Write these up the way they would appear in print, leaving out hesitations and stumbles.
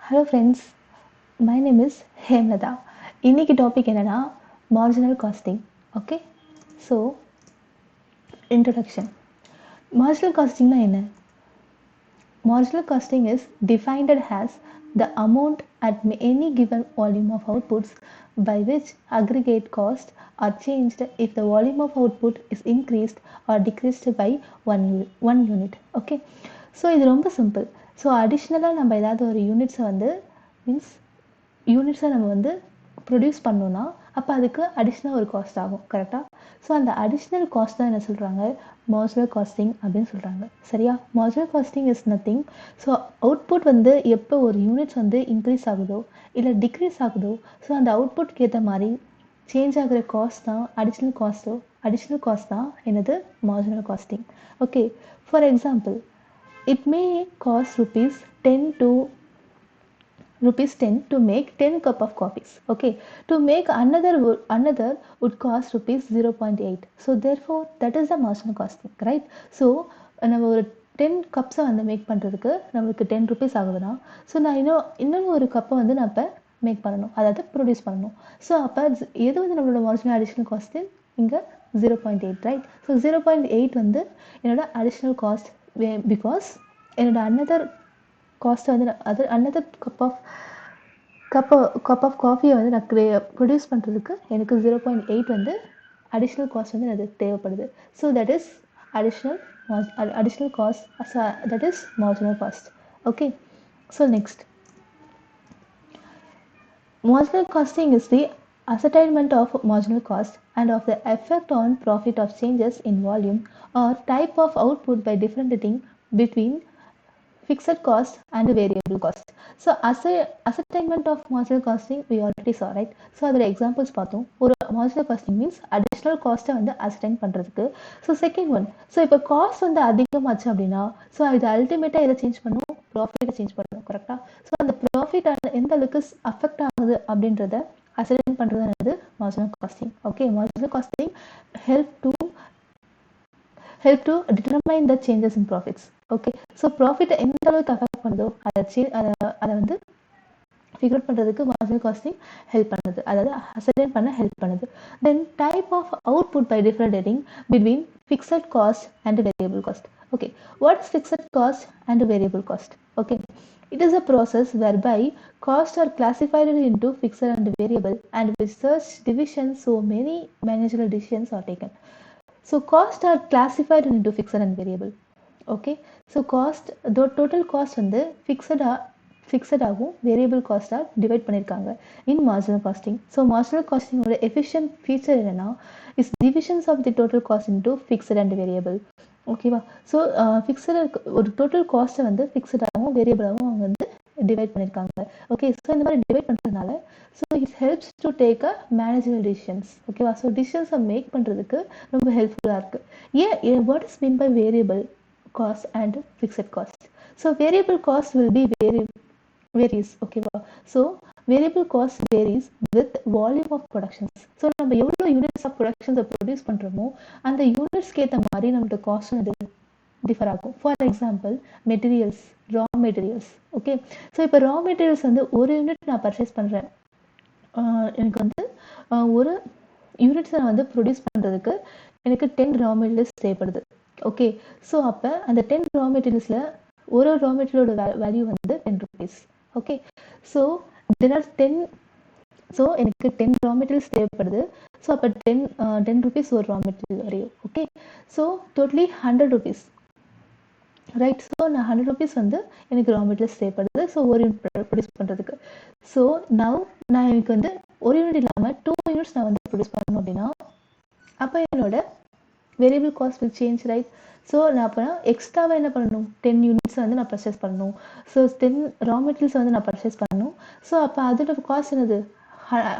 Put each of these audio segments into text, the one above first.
Hello friends, my name is Hemlata. இன்னைக்கு topic என்னன்னா marginal costing. Okay, so introduction. Marginal costing na என்ன? Marginal costing is defined as the amount at any given volume of outputs by which aggregate costs are changed if the volume of output is increased or decreased by one unit. Okay, so இது ரொம்ப simple. So அடிஷ்னலாக நம்ம ஏதாவது ஒரு யூனிட்ஸை வந்து நம்ம வந்து produce பண்ணோன்னா அப்போ அதுக்கு அடிஷ்னல் ஒரு காஸ்ட் ஆகும். கரெக்டாக? ஸோ அந்த அடிஷ்னல் காஸ்ட் தான் என்ன சொல்கிறாங்க, மார்ஜினல் காஸ்டிங் அப்படின்னு சொல்கிறாங்க. சரியா? Marginal costing is nothing. So output வந்து எப்போ ஒரு யூனிட்ஸ் வந்து இன்க்ரீஸ் ஆகுதோ இல்லை டிக்ரீஸ் ஆகுதோ, ஸோ அந்த அவுட்புட்க்கு ஏற்ற மாதிரி சேஞ்ச் ஆகிற காஸ்ட் தான் அடிஷ்னல் காஸ்ட் தான் என்னது marginal costing. Okay, for example, it may cost rupees 10 to make 10 cup of coffees. Okay, to make another would cost rupees 0.8. So therefore that is the marginal costing, right? So நம்ம ஒரு 10 கப்ஸை வந்து make பண்ணுறதுக்கு நம்மளுக்கு 10 rupees ஆகுதுன்னா, so நான் இன்னொரு ஒரு கப்பை வந்து நான் இப்போ மேக் பண்ணணும், அதாவது ப்ரொடியூஸ் பண்ணணும். ஸோ அப்போ எது வந்து நம்மளோட மார்ஜினல் அடிஷ்னல் காஸ்ட்டு இங்கே 0.8, ரைட்? ஸோ 0.8 வந்து என்னோட அடிஷ்னல் காஸ்ட், பிகாஸ் என்னோட அனதர் காஸ்ட் வந்து அனதர் கப் ஆஃப் காஃபியை வந்து நான் ப்ரொடியூஸ் பண்ணுறதுக்கு எனக்கு 0.8 வந்து அடிஷ்னல் காஸ்ட் வந்து அது தேவைப்படுது. So that is additional cost, that is marginal cost. Okay, so next, marginal costing is the ascertainment of marginal cost and of the effect on profit of changes in volume or type of output by differentiating between fixed cost and variable cost. So ascertainment of marginal costing we already saw, right? So அதோட examples பார்த்தோம். ஒரு marginal costing means additional காஸ்ட்டை வந்து அசர்டைன் பண்ணுறதுக்கு. So second one, so இப்போ cost வந்து அதிகமாச்சு அப்படின்னா, ஸோ இது அல்டிமேட்டாக எதை சேஞ்ச் பண்ணும், ப்ராஃபிட்டை சேஞ்ச் பண்ணணும். கரெக்டாக? ஸோ அந்த ப்ராஃபிட் எந்த அளவுக்கு அஃபெக்ட் ஆகுது அப்படின்றத அசர்டைன் பண்ணுறது marginal costing. Okay, marginal costing help to determine the changes in profits. Okay, so profit எந்த அளவுக்கு அஃபெக்ட் பண்ணுதோ அதை வந்து ஃபிகர் அவுட் பண்ணுறதுக்கு மார்ஜினல் காஸ்டிங் ஹெல்ப் பண்ணுது, அதாவது அசர்டைன் பண்ண ஹெல்ப் பண்ணுது. Then type of output by differentiating between fixed cost and variable cost. Okay, what is fixed cost and variable cost? Okay, it is a process whereby costs are classified into fixed and variable, and with such divisions so many managerial decisions are taken. So costs are classified into fixed and variable. Okay, so cost, the total cost வந்து ஃபிக்ஸடாகவும் variable காஸ்ட்டாக divide பண்ணியிருக்காங்க in marginal costing. So marginal காஸ்டிங்கோட efficient feature என்னென்னா is divisions of the total cost into fixed and variable. ஓகேவா? So fixed ஒரு total காஸ்ட்டை வந்து ஃபிக்ஸடாகவும் வேரியபிளாகவும் அவங்க வந்து டிவைட் பண்ணியிருக்காங்க. ஓகே, ஸோ இந்த மாதிரி டிவைட் பண்ணுறதுனால so it helps to take a managerial decisions. ஓகேவா? ஸோ டிசிஷன்ஸை மேக் பண்ணுறதுக்கு ரொம்ப ஹெல்ப்ஃபுல்லாக இருக்குது. ஏன் what is mean by variable cost and fixed cost? So variable cost will be varies. ஓகேவா? So variable cost varies with volume of productions. So நம்ம எவ்வளோ யூனிட்ஸ் ஆஃப் ப்ரொடக்ஷன்ஸை ப்ரொடியூஸ் பண்ணுறோமோ அந்த யூனிட்ஸ்க்கு ஏற்ற மாதிரி நம்மளோட காஸ்ட் அது டிஃபர் ஆகும். For example, materials, raw materials. Okay, so இப்போ ரா மெட்டீரியல்ஸ் வந்து ஒரு யூனிட் நான் பர்ச்சேஸ் பண்ணுறேன், எனக்கு வந்து ஒரு யூனிட்ஸை நான் வந்து ப்ரொடியூஸ் பண்ணுறதுக்கு எனக்கு 10 ரா மெட்டீரியல்ஸ் தேவைப்படுது. ஓகே, ஸோ அப்போ அந்த 10 ரா மெட்டீரியல்ஸில் ஒரு ரா மெட்டீரியலோட வேல்யூ வந்து 10 rupees. Okay, so there are 10, so எனக்கு 10 ரா மெட்டீரியல்ஸ் தேவைப்படுது. ஸோ அப்போ 10 rupees ஒரு ரா மெட்டீரியல் வரையும். Okay, so totally 100 rupees, right? So நான் 100 rupees வந்து எனக்கு ரா மெட்டீரியல்ஸ் தேவைப்படுது, ஸோ ஒரு யூனிட் ப்ரொடியூஸ் பண்ணுறதுக்கு. ஸோ நான் எனக்கு வந்து ஒரு யூனிட் இல்லாமல் 2 யூனிட்ஸ் நான் வந்து ப்ரொடியூஸ் பண்ணணும் அப்படின்னா அப்போ என்னோட variable cost will change, right? So நான் அப்போ எக்ஸ்ட்ராவாக என்ன பண்ணணும், 10 யூனிட்ஸ் வந்து நான் பர்ச்சேஸ் பண்ணணும். ஸோ 10 ரா மெட்டீரியல்ஸ் வந்து நான் பர்ச்சேஸ் பண்ணணும். ஸோ அப்போ அதோட காஸ்ட் என்னது,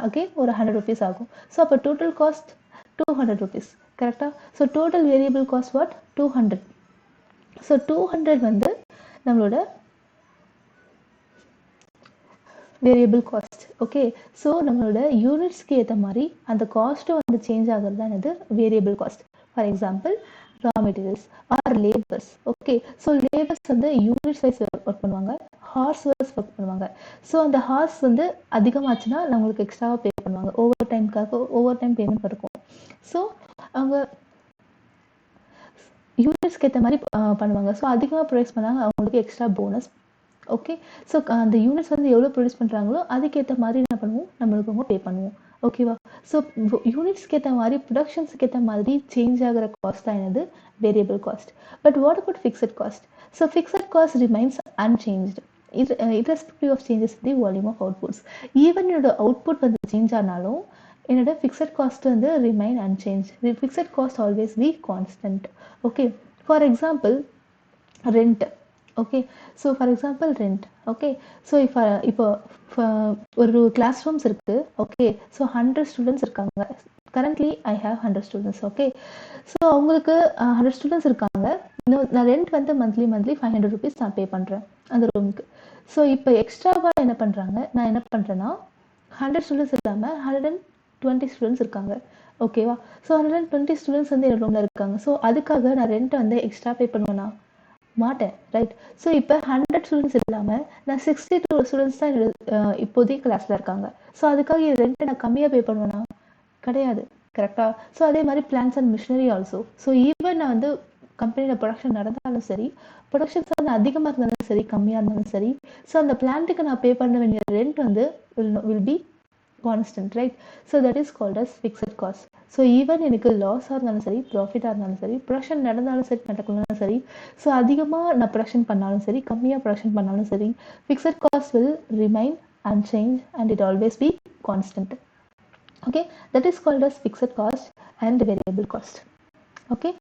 அகெயின் ஒரு 100 rupees ஆகும். ஸோ அப்போ டோட்டல் காஸ்ட் 200 rupees. கரெக்டாக? So total variable cost what, 200. So 200 வந்து நம்மளோட வேரியபிள் காஸ்ட். ஓகே, ஸோ நம்மளோட யூனிட்ஸ்க்கு ஏற்ற மாதிரி அந்த காஸ்ட்டும் வந்து சேஞ்ச் ஆகிறது தான் என்னது, variable cost. For example, raw materials or labours. Okay, so labours வந்து யூனிட்ஸ் வைஸ் ஒர்க் பண்ணுவாங்க, ஹார்ஸ் ஒர்க் பண்ணுவாங்க. ஸோ அந்த ஹார்ஸ் வந்து அதிகமாச்சுன்னா நம்மளுக்கு எக்ஸ்ட்ராவாக பே பண்ணுவாங்க. ஓவர் டைம் பேமெண்ட் இருக்கும். ஸோ அவங்க யூனிட்ஸ்க்கு ஏற்ற மாதிரி பண்ணுவாங்க. ஸோ அதிகமாக ப்ரொடியூஸ் பண்ணாங்க அவங்களுக்கு எக்ஸ்ட்ரா போனஸ். ஓகே, ஸோ அந்த யூனிட்ஸ் வந்து எவ்வளோ ப்ரொடியூஸ் பண்ணுறாங்களோ அதுக்கேற்ற மாதிரி என்ன பண்ணுவோம், நம்மளுக்கு அவங்க பே பண்ணுவோம். ஓகேவா? ஸோ யூனிட்ஸ்க்கு ஏற்ற மாதிரி ப்ரொடக்ஷன்ஸ்க்கு ஏற்ற மாதிரி சேஞ்ச் ஆகிற காஸ்ட் தான் என்னது, variable cost. But what about fixed cost? So fixed cost remains unchanged irrespective of changes in the volume of outputs. Even என்னோட அவுட்புட் வந்து சேஞ்ச் ஆனாலும் என்னோட ஃபிக்ஸட் காஸ்ட் வந்து remain unchanged. Fixed cost always be constant. Okay, for example rent. Okay, so for example rent. Okay, so இப்போ ஒரு class rooms இருக்குது. Okay, so 100 students இருக்காங்க. Currently I have 100 students. Okay, so அவங்களுக்கு 100 students இருக்காங்க. நான் rent வந்து monthly 500 rupees நான் பே பண்ணுறேன் அந்த ரூமுக்கு. ஸோ இப்போ எக்ஸ்ட்ராவாக என்ன பண்ணுறாங்க, நான் என்ன பண்ணுறேன்னா 100 ஸ்டூடெண்ட்ஸ் இல்லாமல் 120 ஸ்டூடெண்ட்ஸ் இருக்காங்க. ஓகேவா? ஸோ 120 ஸ்டூடெண்ட்ஸ் வந்து என் ரூமில் இருக்காங்க. ஸோ அதுக்காக நான் ரெண்ட் வந்து எக்ஸ்ட்ரா பே பண்ணுவேன்னா மாட்டேன், ரைட்? ஸோ இப்போ 100 ஸ்டூடெண்ட்ஸ் இல்லாமல் நான் 62 ஸ்டூடெண்ட்ஸ் தான் இப்போதைக்கு கிளாஸில் இருக்காங்க. ஸோ அதுக்காக என் ரெண்ட்டை நான் கம்மியாக பே பண்ணுவேன்னா கிடையாது, கரெக்டாக? ஸோ அதே மாதிரி plans and machinery also. So even நான் வந்து கம்பெனியில் ப்ரொடக்ஷன் நடந்தாலும் சரி, ப்ரொடக்ஷன்ஸ் வந்து அதிகமாக இருந்தாலும் சரி, கம்மியாக இருந்தாலும் சரி, ஸோ அந்த பிளான்ட்டுக்கு நான் பே பண்ண வேண்டிய ரெண்ட் வந்து will be constant, right? So that is called as fixed cost. So even எனக்கு லாஸாக இருந்தாலும் சரி, ப்ராஃபிட்டாக இருந்தாலும் சரி, ப்ரொடக்ஷன் நடந்தாலும் சரி, நடக்கணும்னாலும் சரி, ஸோ அதிகமாக நான் ப்ரொடக்ஷன் பண்ணாலும் சரி, கம்மியாக ப்ரொடக்ஷன் பண்ணாலும் சரி, fixed cost will remain unchanged and it always be constant. Okay, that is called as fixed cost and variable cost. Okay,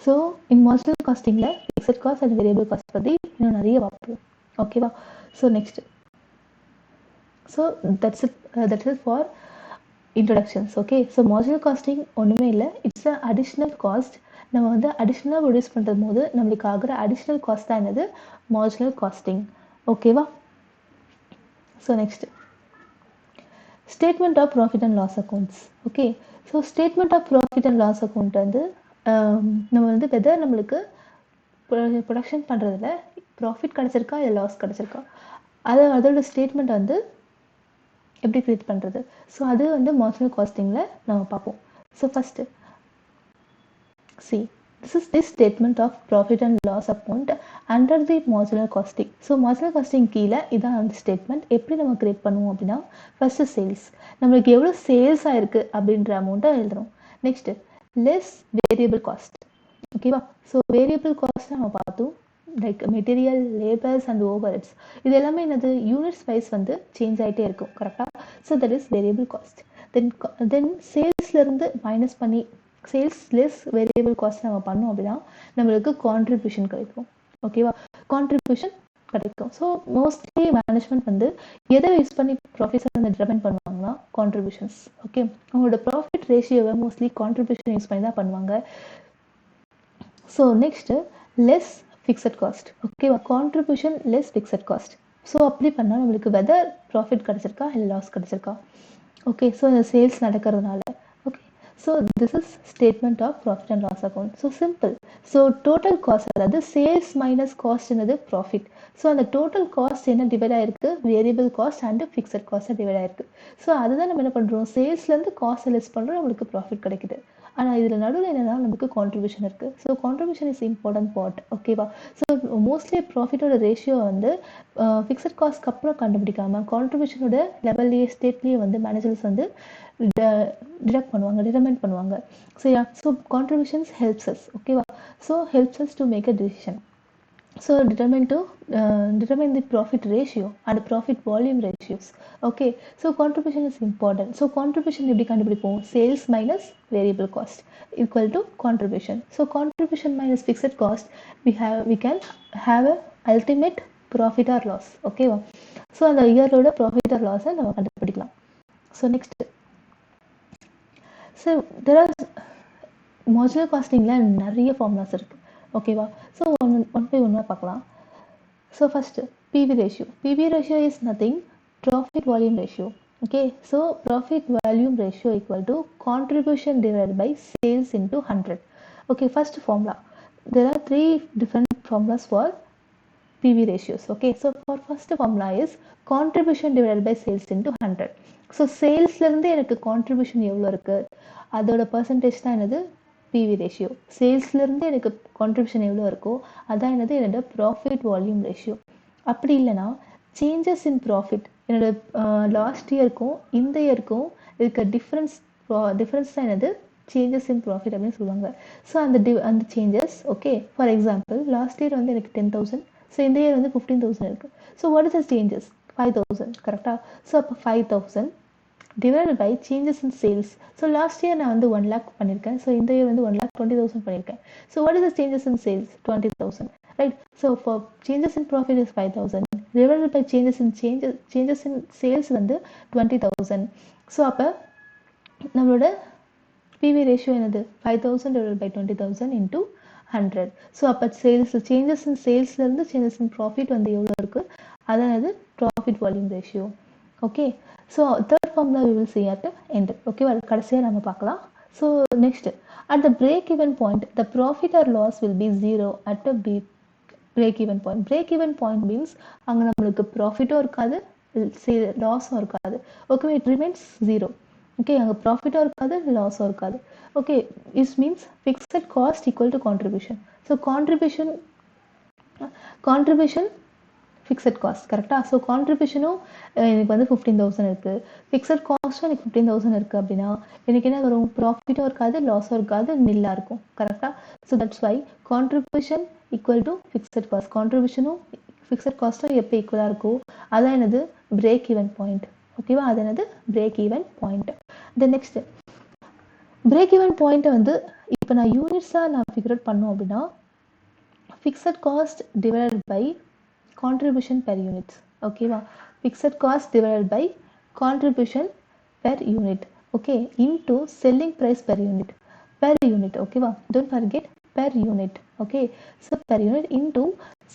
so in marginal costing la fixed cost and variable cost பத்தி இன்னும் நிறைய பார்ப்போம். ஓகேவா? so next, so that's it for introductions. okay, so marginal costing ஒண்ணுமே இல்லை, it's a additional cost. நம்ம வந்து அடிஷ்னலாக ப்ரொடியூஸ் பண்ணுறது போது நம்மளுக்கு ஆகிற அடிஷ்னல் காஸ்ட் தான் என்னது, மார்ஜினல் காஸ்டிங். ஓகேவா? So next, statement of profit and loss accounts. Okay, so statement of profit and loss account வந்து நம்ம வந்து வெதர் நம்மளுக்கு ப்ரொடக்ஷன் பண்ணுறதுல ப்ராஃபிட் கிடச்சிருக்கா இல்லை லாஸ் கிடச்சிருக்கா, அதோட ஸ்டேட்மெண்ட் வந்து எப்படி க்ரியேட் பண்ணுறது, ஸோ அது வந்து மார்ஜினல் காஸ்டிங்கில் நம்ம பார்ப்போம். So first see, this is the statement of profit and loss account under the marginal costing. so marginal costing கீழே இதான் அந்த ஸ்டேட்மெண்ட். எப்படி நம்ம கிரியேட் பண்ணுவோம் அப்படின்னா, ஃபர்ஸ்ட் சேல்ஸ், நம்மளுக்கு எவ்வளோ சேல்ஸ் ஆயிருக்கு அப்படின்ற அமௌண்ட்டை எழுதுறோம். Next less variable cost. ஓகேவா? ஸோ வேரியபிள் காஸ்ட் நம்ம பார்த்தோம், like material, labours and overheads. இது எல்லாமே என்னது, யூனிட்ஸ் வைஸ் வந்து சேஞ்ச் ஆகிட்டே இருக்கும், கரெக்டாக? So that is variable cost. Then சேல்ஸ்லேருந்து மைனஸ் பண்ணி சேல்ஸ் லெஸ் வேரியபிள் காஸ்ட் நம்ம பண்ணோம் அப்படின்னா நம்மளுக்கு கான்ட்ரிபியூஷன் கிடைக்கும். ஓகேவா? கான்ட்ரிபியூஷன் கிடைக்கும். ஸோ மோஸ்ட்லி மேனேஜ்மெண்ட் வந்து எதை யூஸ் பண்ணி ப்ராஃபிட்ஸ் வந்து டிட்டர்மைன் பண்ணுவாங்கன்னா கான்ட்ரிபியூஷன்ஸ். ஓகே, அவங்களோட ப்ராஃபிட் ரேஷியோவை மோஸ்ட்லி கான்ட்ரிபியூஷன் யூஸ் பண்ணி தான் பண்ணுவாங்க. So next less fixed cost. ஓகேவா? Contribution less fixed cost. So அப்படி பண்ணால் நம்மளுக்கு வெதர் ப்ராஃபிட் கிடச்சிருக்கா இல்லை லாஸ் கிடச்சிருக்கா. ஓகே, ஸோ இந்த சேல்ஸ் நடக்கிறதுனால. So this is statement of profit and loss account. So simple. So total cost, அதாவது sales minus cost என்னது profit. So அந்த total cost என்ன டிவைட் ஆயிருக்கு, variable cost and fixed cost divide ஆயிருக்கு. So அதுதான் நம்ம என்ன பண்ணுறோம், சேல்ஸ்லேருந்து காஸ்ட் லெஸ் பண்ணுறோம், நம்மளுக்கு ப்ராஃபிட் கிடைக்குது. ஆனால் இதில் நடுவில் என்னென்னா நமக்கு கான்ட்ரிபியூஷன் இருக்குது. So contribution is important part. ஓகேவா? ஸோ மோஸ்ட்லி ப்ராஃபிட்டோட ரேஷியோ வந்து ஃபிக்ஸட் காஸ்ட்க்கு அப்புறம் கண்டுபிடிக்காமல் கான்ட்ரிபியூஷனோட லெவல்லையே ஸ்டேட்லேயே வந்து மேனேஜர்ஸ் வந்து டிடக்ட் பண்ணுவாங்க, டிட்டர்மைன் பண்ணுவாங்க. சரியா? So contributions helps us. ஓகேவா? So helps us to make a decision. So determine the profit ratio and profit volume ratios. Okay, so contribution is important. So contribution எப்படி கண்டுபிடிப்போம், sales minus variable cost equal to contribution. So contribution minus fixed cost, we can have a ultimate profit or loss. Okay, so அந்த இயரோட profit or loss நம்ம கண்டுபிடிக்கலாம். So next, so there are marginal costingல நிறைய formulas இருக்கு. ஓகேவா? So one by ஒன்னாக பார்க்கலாம். So first PV ratio. PV ratio is nothing, profit volume ratio. Okay, so profit volume ratio equal to contribution divide by sales into 100. Okay, first formula. There are 3 different formulas for PV ratios. Okay, so for first formula is contribution divided by sales into 100. So salesல இருந்து எனக்கு contribution எவ்வளோ இருக்கு அதோட percentage தான் என்னது PV ratio. salesல இருந்து எனக்கு contribution எவ்வளோ இருக்கோ அதான் என்னது என்னோட profit volume ratio. அப்படி இல்லைனா சேஞ்சஸ் இன் ப்ராஃபிட் என்னோட லாஸ்ட் இயருக்கும் இந்த இயருக்கும் இருக்க டிஃப்ரென்ஸ் தான் என்னது சேஞ்சஸ் இன் ப்ராஃபிட் அப்படின்னு சொல்லுவாங்க. ஸோ அந்த changes okay for example last year வந்து எனக்கு 10,000, ஸோ இந்த இயர் வந்து 15,000 இருக்குது. So what is the changes 5,000 கரெக்டாக. ஸோ அப்போ 5,000 divided by changes in sales. So last year நான் வந்து 1 lakh பண்ணியிருக்கேன். ஸோ இந்த இயர் வந்து 1,20,000 பண்ணியிருக்கேன். So what is the changes in sales 20,000 right. So for changes in profit is 5,000 divided by changes in sales வந்து 20,000. So அப்போ நம்மளோட PV ratio என்னது 5,000 divided by 20,000 into 100. ஸோ அப்போ சேஞ்சஸ் இன் சேல்ஸ்லேருந்து சேஞ்சஸ் இன் ப்ராஃபிட் வந்து எவ்வளோ இருக்குது அதாவது profit volume ratio. Okay, so third formula we will see at end. ஓகேவா, கடைசியாக நம்ம பார்க்கலாம். So next at the break even point the profit or loss will be 0 at a break even point. Break even point means அங்கே நம்மளுக்கு ப்ராஃபிட்டும் இருக்காது லாஸும் இருக்காது. Okay, it remains 0. Okay, அங்கே ப்ராஃபிட்டும் இருக்காது லாஸும் இருக்காது. Okay, it means fixed cost equal to contribution. So contribution fixed cost கரெக்டாக. So கான்ட்ரிபியூஷனும் எனக்கு வந்து 15,000 இருக்குது, ஃபிக்ஸட் காஸ்ட்டும் எனக்கு 15,000 இருக்குது அப்படின்னா எனக்கு என்ன வரும் ப்ராஃபிட்டும் இருக்காது லாஸும் இருக்காது நில்லாக இருக்கும் கரெக்டாக. So that's why contribution equal to fixed cost. கான்ட்ரிபியூஷனும் ஃபிக்ஸட் காஸ்ட்டும் எப்போ ஈக்குவலாக இருக்கும் அதான் என்னது பிரேக் ஈவன் பாயிண்ட். ஓகேவா, அது என்னது break even point. Then next break even பாயிண்ட்டை வந்து இப்போ நான் யூனிட்ஸாக நான் ஃபிகர் அவுட் பண்ணோம் அப்படின்னா fixed cost divided by contribution per unit. ஓகேவா, fixed cost divided by contribution per unit. okay, into selling price per unit. ஓகேவா, don't forget per unit. okay, so per unit into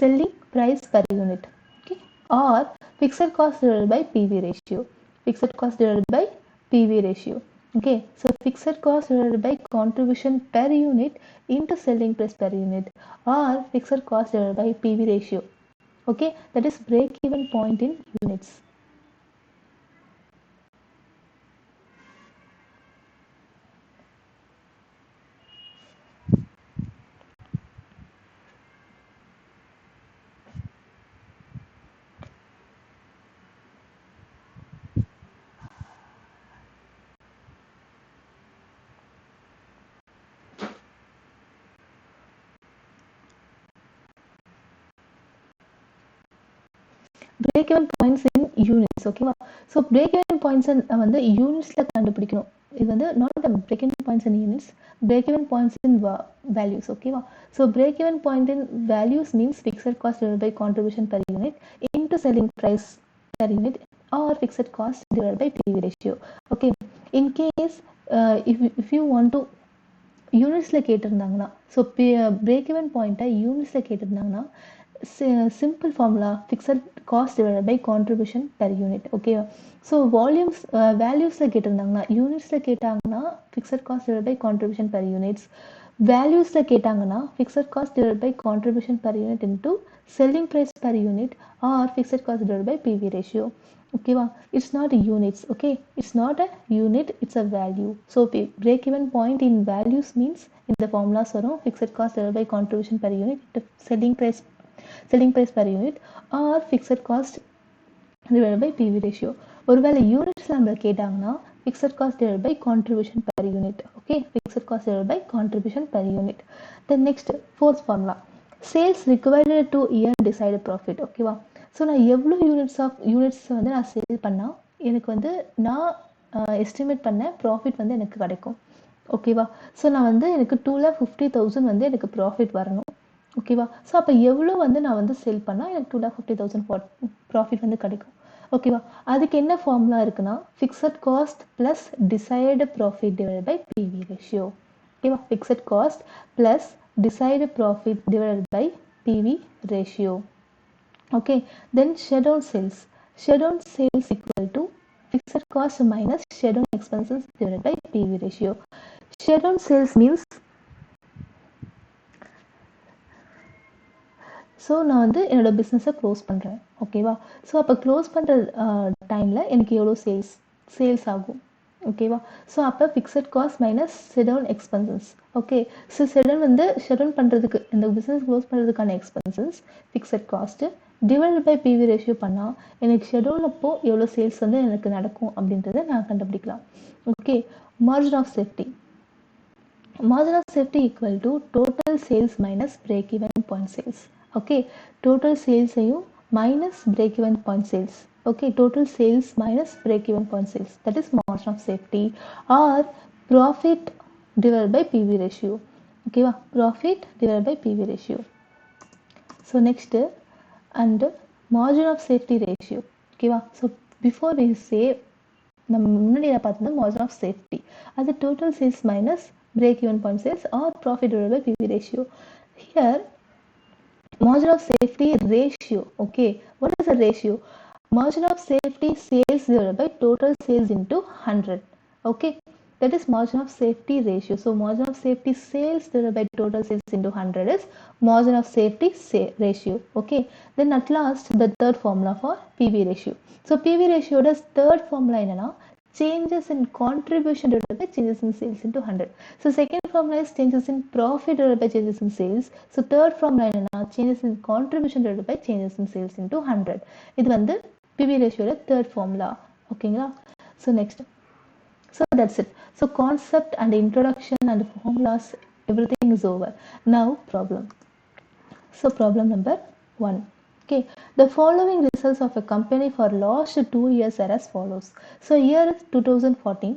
selling price per unit. okay, or fixed cost divided by PV ratio. fixed cost divided by PV ratio. okay, so fixed cost divided by contribution per unit into selling price per unit, or fixed cost divided by PV ratio. okay, that is break even point in units. break even points in units. ஓகேவா, so break even points வந்து யூனிட்ஸில் கண்டுபிடிக்கணும். இது வந்து not the break even points in units, break even points in values. ஓகேவா, so break even point in values means fixed cost divided by contribution per unit into selling price per unit, or fixed cost divided by PV ratio. okay, in case if you want to யூனிட்ஸில் கேட்டிருந்தாங்கன்னா, so break even பாயிண்ட்டை யூனிட்ஸில் கேட்டிருந்தாங்கன்னா simple formula fixed cost divided by contribution per unit. ஓகேவா, so volumes வேல்யூஸில் கேட்டிருந்தாங்கன்னா யூனிட்ஸில் கேட்டாங்கன்னா fixed cost divided by contribution per units, வேல்யூஸில் கேட்டாங்கன்னா fixed cost divided by contribution per unit into selling price per unit, or fixed cost divided by PV ratio. ஓகேவா, it's not units. Okay, it's not a unit, it's a value. So break even point in values means இந்த formulas வரும் fixed cost divided by contribution per unit, selling price per unit, or fixed cost divided by PV ratio. ஒருவேளை யூனிட்ஸ்ல நம்ம கேட்டாங்கன்னா fixed cost divided by contribution per unit. okay, fixed cost divided by contribution per unit. Then next fourth formula, sales required to earn desired profit. ஓகேவா, so நான் எவ்வளோ units வந்து நான் sale பண்ணால் எனக்கு வந்து நான் எஸ்டிமேட் பண்ண ப்ராஃபிட் வந்து எனக்கு கிடைக்கும். ஓகேவா, ஸோ நான் வந்து எனக்கு 2,50,000 வந்து எனக்கு ப்ராஃபிட் வரணும். ஓகேவா, ஸோ அப்போ எவ்வளோ வந்து நான் வந்து சேல் பண்ணால் எனக்கு 2,50,000 ப்ராஃபிட் வந்து கிடைக்கும். ஓகேவா, அதுக்கு என்ன ஃபார்முலா இருக்குன்னா fixed cost plus desired profit divided by PV ratio. ஓகேவா, fixed cost plus desired profit divided by PV ratio. okay, then shutdown sales equal to fixed cost minus shutdown expenses divided by PV ratio. Shutdown sales means so நான் வந்து என்னோட பிஸ்னஸை close பண்ணுறேன். ஓகேவா? So அப்போ close பண்ணுற டைமில் எனக்கு எவ்வளோ சேல்ஸ் ஆகும். ஓகேவா? ஸோ அப்போ fixed cost minus schedule expenses. Okay. So schedule பண்ணுறதுக்கு இந்த பிஸ்னஸ் க்ளோஸ் பண்ணுறதுக்கான expenses fixed cost divided by PV ratio பண்ணால் எனக்கு ஷெட்யூல் அப்போ எவ்வளோ சேல்ஸ் வந்து எனக்கு நடக்கும் அப்படின்றத நான் கண்டுபிடிக்கலாம். Okay. Margin of safety. Margin of safety equal to total sales minus break-even point sales. Okay, total sales minus break-even point sales. Okay, total sales minus break-even point sales. That is margin of safety or profit divided by PV ratio. Okay, profit divided by PV ratio. So next, and margin of safety ratio. Okay, so before we say நம்ம முன்னாடி பார்த்தோம்னா margin of safety அது total sales minus break-even point sales or profit divided by PV ratio. Here, margin of safety ratio. Okay, what is the ratio? Margin of safety sales divided by total sales into 100. Okay, that is margin of safety ratio. So margin of safety sales divided by total sales into 100 is margin of safety ratio. Okay, then at last the third formula for PV ratio. So PV ratio does third formula என்னன்னா changes in contribution divided by changes in sales into 100. So second formula is changes in profit divided by changes in sales. So third formula என்னன்னா changes in contribution divided by changes in sales into 100. இது வந்து PV ratio third formula. ஓகேங்களா? So next. So that's it. So concept and introduction and formulas, everything is over. Now problem. So problem number 1. Okay, the following results of a company for last 2 years are as follows. So year is 2014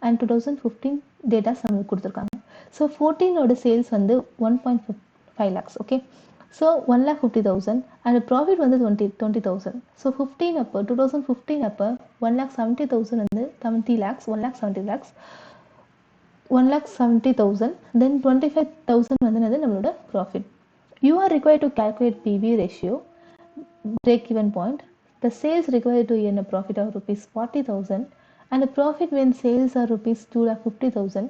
and 2015 data நம்மளுக்கு கொடுத்திருக்காங்க. So 14 ஓட sales வந்து 1.5 lakhs. Okay, so 1,50,000 and profit வந்து 20,000. So 15 அப்போ 2015 அப்போ 1,70,000 வந்து 70 lakhs 1,70 lakhs 1,70,000 then 25,000 வந்து நம்மளோட profit. You are required to calculate PV ratio, break-even point. The sales required to earn a profit of rupees 40,000 and a profit when sales are rupees 2,50,000.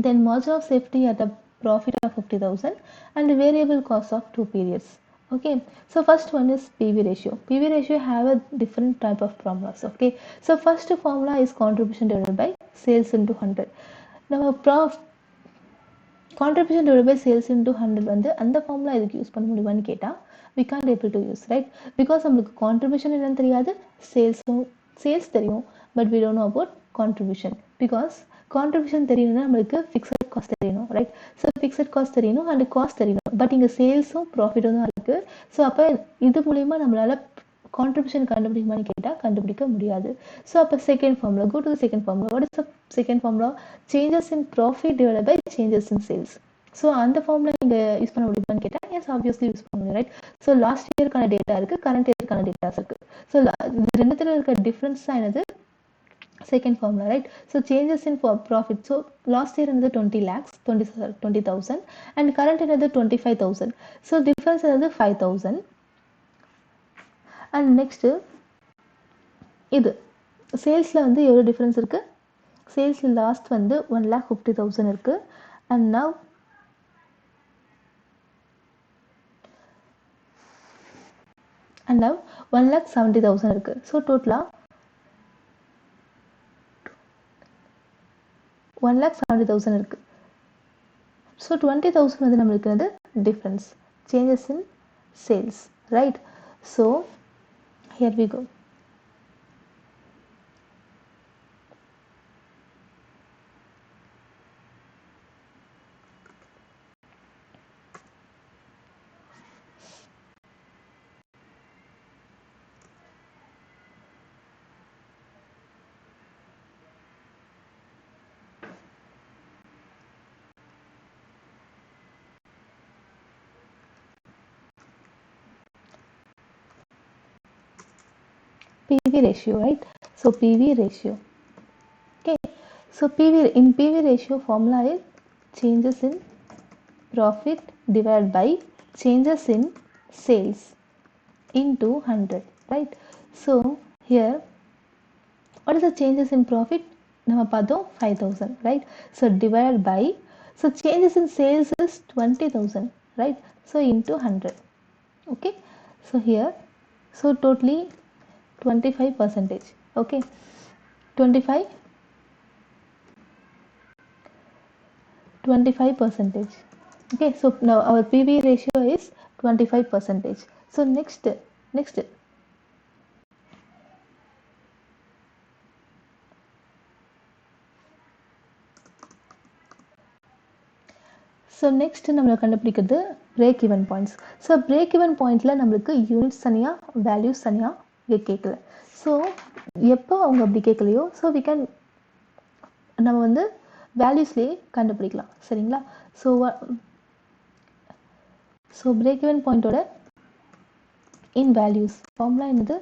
Then margin of safety at a profit of 50,000 and variable cost of 2 periods. Okay, so first one is PV ratio. PV ratio have a different type of formulas. Okay, so first formula is contribution divided by sales into 100. Now contribution divided by sales into 100 வந்து அந்த formula இதுக்கு use பண்ண முடியுமான்னு கேட்டா we can't able to use, right? Because நம்மளுக்கு contribution என்னன்னு தெரியாது, sales தெரியும், but we don't know about contribution. Because contribution தெரியணும்னா நம்மளுக்கு fixed cost தெரியணும், right? So fixed cost தெரியணும் and cost தெரியணும், but இங்க சேல்ஸும் ப்ராஃபிட்டும் தான் இருக்கு. ஸோ அப்போ இது மூலியமா நம்மளால கான்ட்ரிபியூஷன் கண்டுபிடிக்குமான்னு கேட்டால் கண்டுபிடிக்க முடியாது. ஸோ அப்போ second formula, go to the second formula. What is the second formula? Changes in profit divided by changes in sales. So அந்த ஃபார்முலா இங்கே யூஸ் பண்ண முடியுமான்னு கேட்டால் எஸ், ஆப்வியஸ்லி யூஸ் பண்ண முடியும், ரைட்? ஸோ லாஸ்ட் இயருக்கான டேட்டா இருக்குது, கரண்ட் இயருக்கான டேட்டாஸ் இருக்குது. ஸோ இது ரெண்டுத்தில் இருக்க டிஃப்ரென்ஸ் தான் என்னது? Second formula, right? So changes in profit. So last year another 20 lakhs, 20,000 and current another 25,000. So difference another 5,000. And next இது சேல்ஸ்ல வந்து எவ்வளவு டிஃபரன்ஸ் இருக்கு? சேல்ஸ்ல லாஸ்ட் வந்து 1,50,000 இருக்கு and now and now 1,70,000 இருக்கு. ஸோ டோட்டலா 1,70,000 இருக்கு. ஸோ 20,000 வந்து நம்மளுக்கு வந்து difference, changes in sales, right? So here we go. PV ratio, right? So PV ratio. Okay. So in PV ratio formula is changes in profit divided by changes in sales into 100, right? So here, what is the changes in profit? நம்ம பார்த்தோம் 5,000, right? So divided by, so changes in sales is 20,000, right? So into 100. Okay, so here, so totally 25%. Okay, 25%. Okay, so now our PV ratio is 25%. So next, so next நம்ம கண்டுபிடிக்கிறது break even points. So break even பாயிண்ட்டில் நம்மளுக்கு units தனியாக values தனியாக கேட்கல. So எப்போ அவங்க அப்படி கேட்கலையோ ஸோ வி கேன் நம்ம வந்து வேல்யூஸ்லேயே கண்டுபிடிக்கலாம். சரிங்களா? ஸோ பிரேக் ஈவன் பாயிண்ட்டோட இன் வேல்யூஸ் ஃபார்முலா என்னது?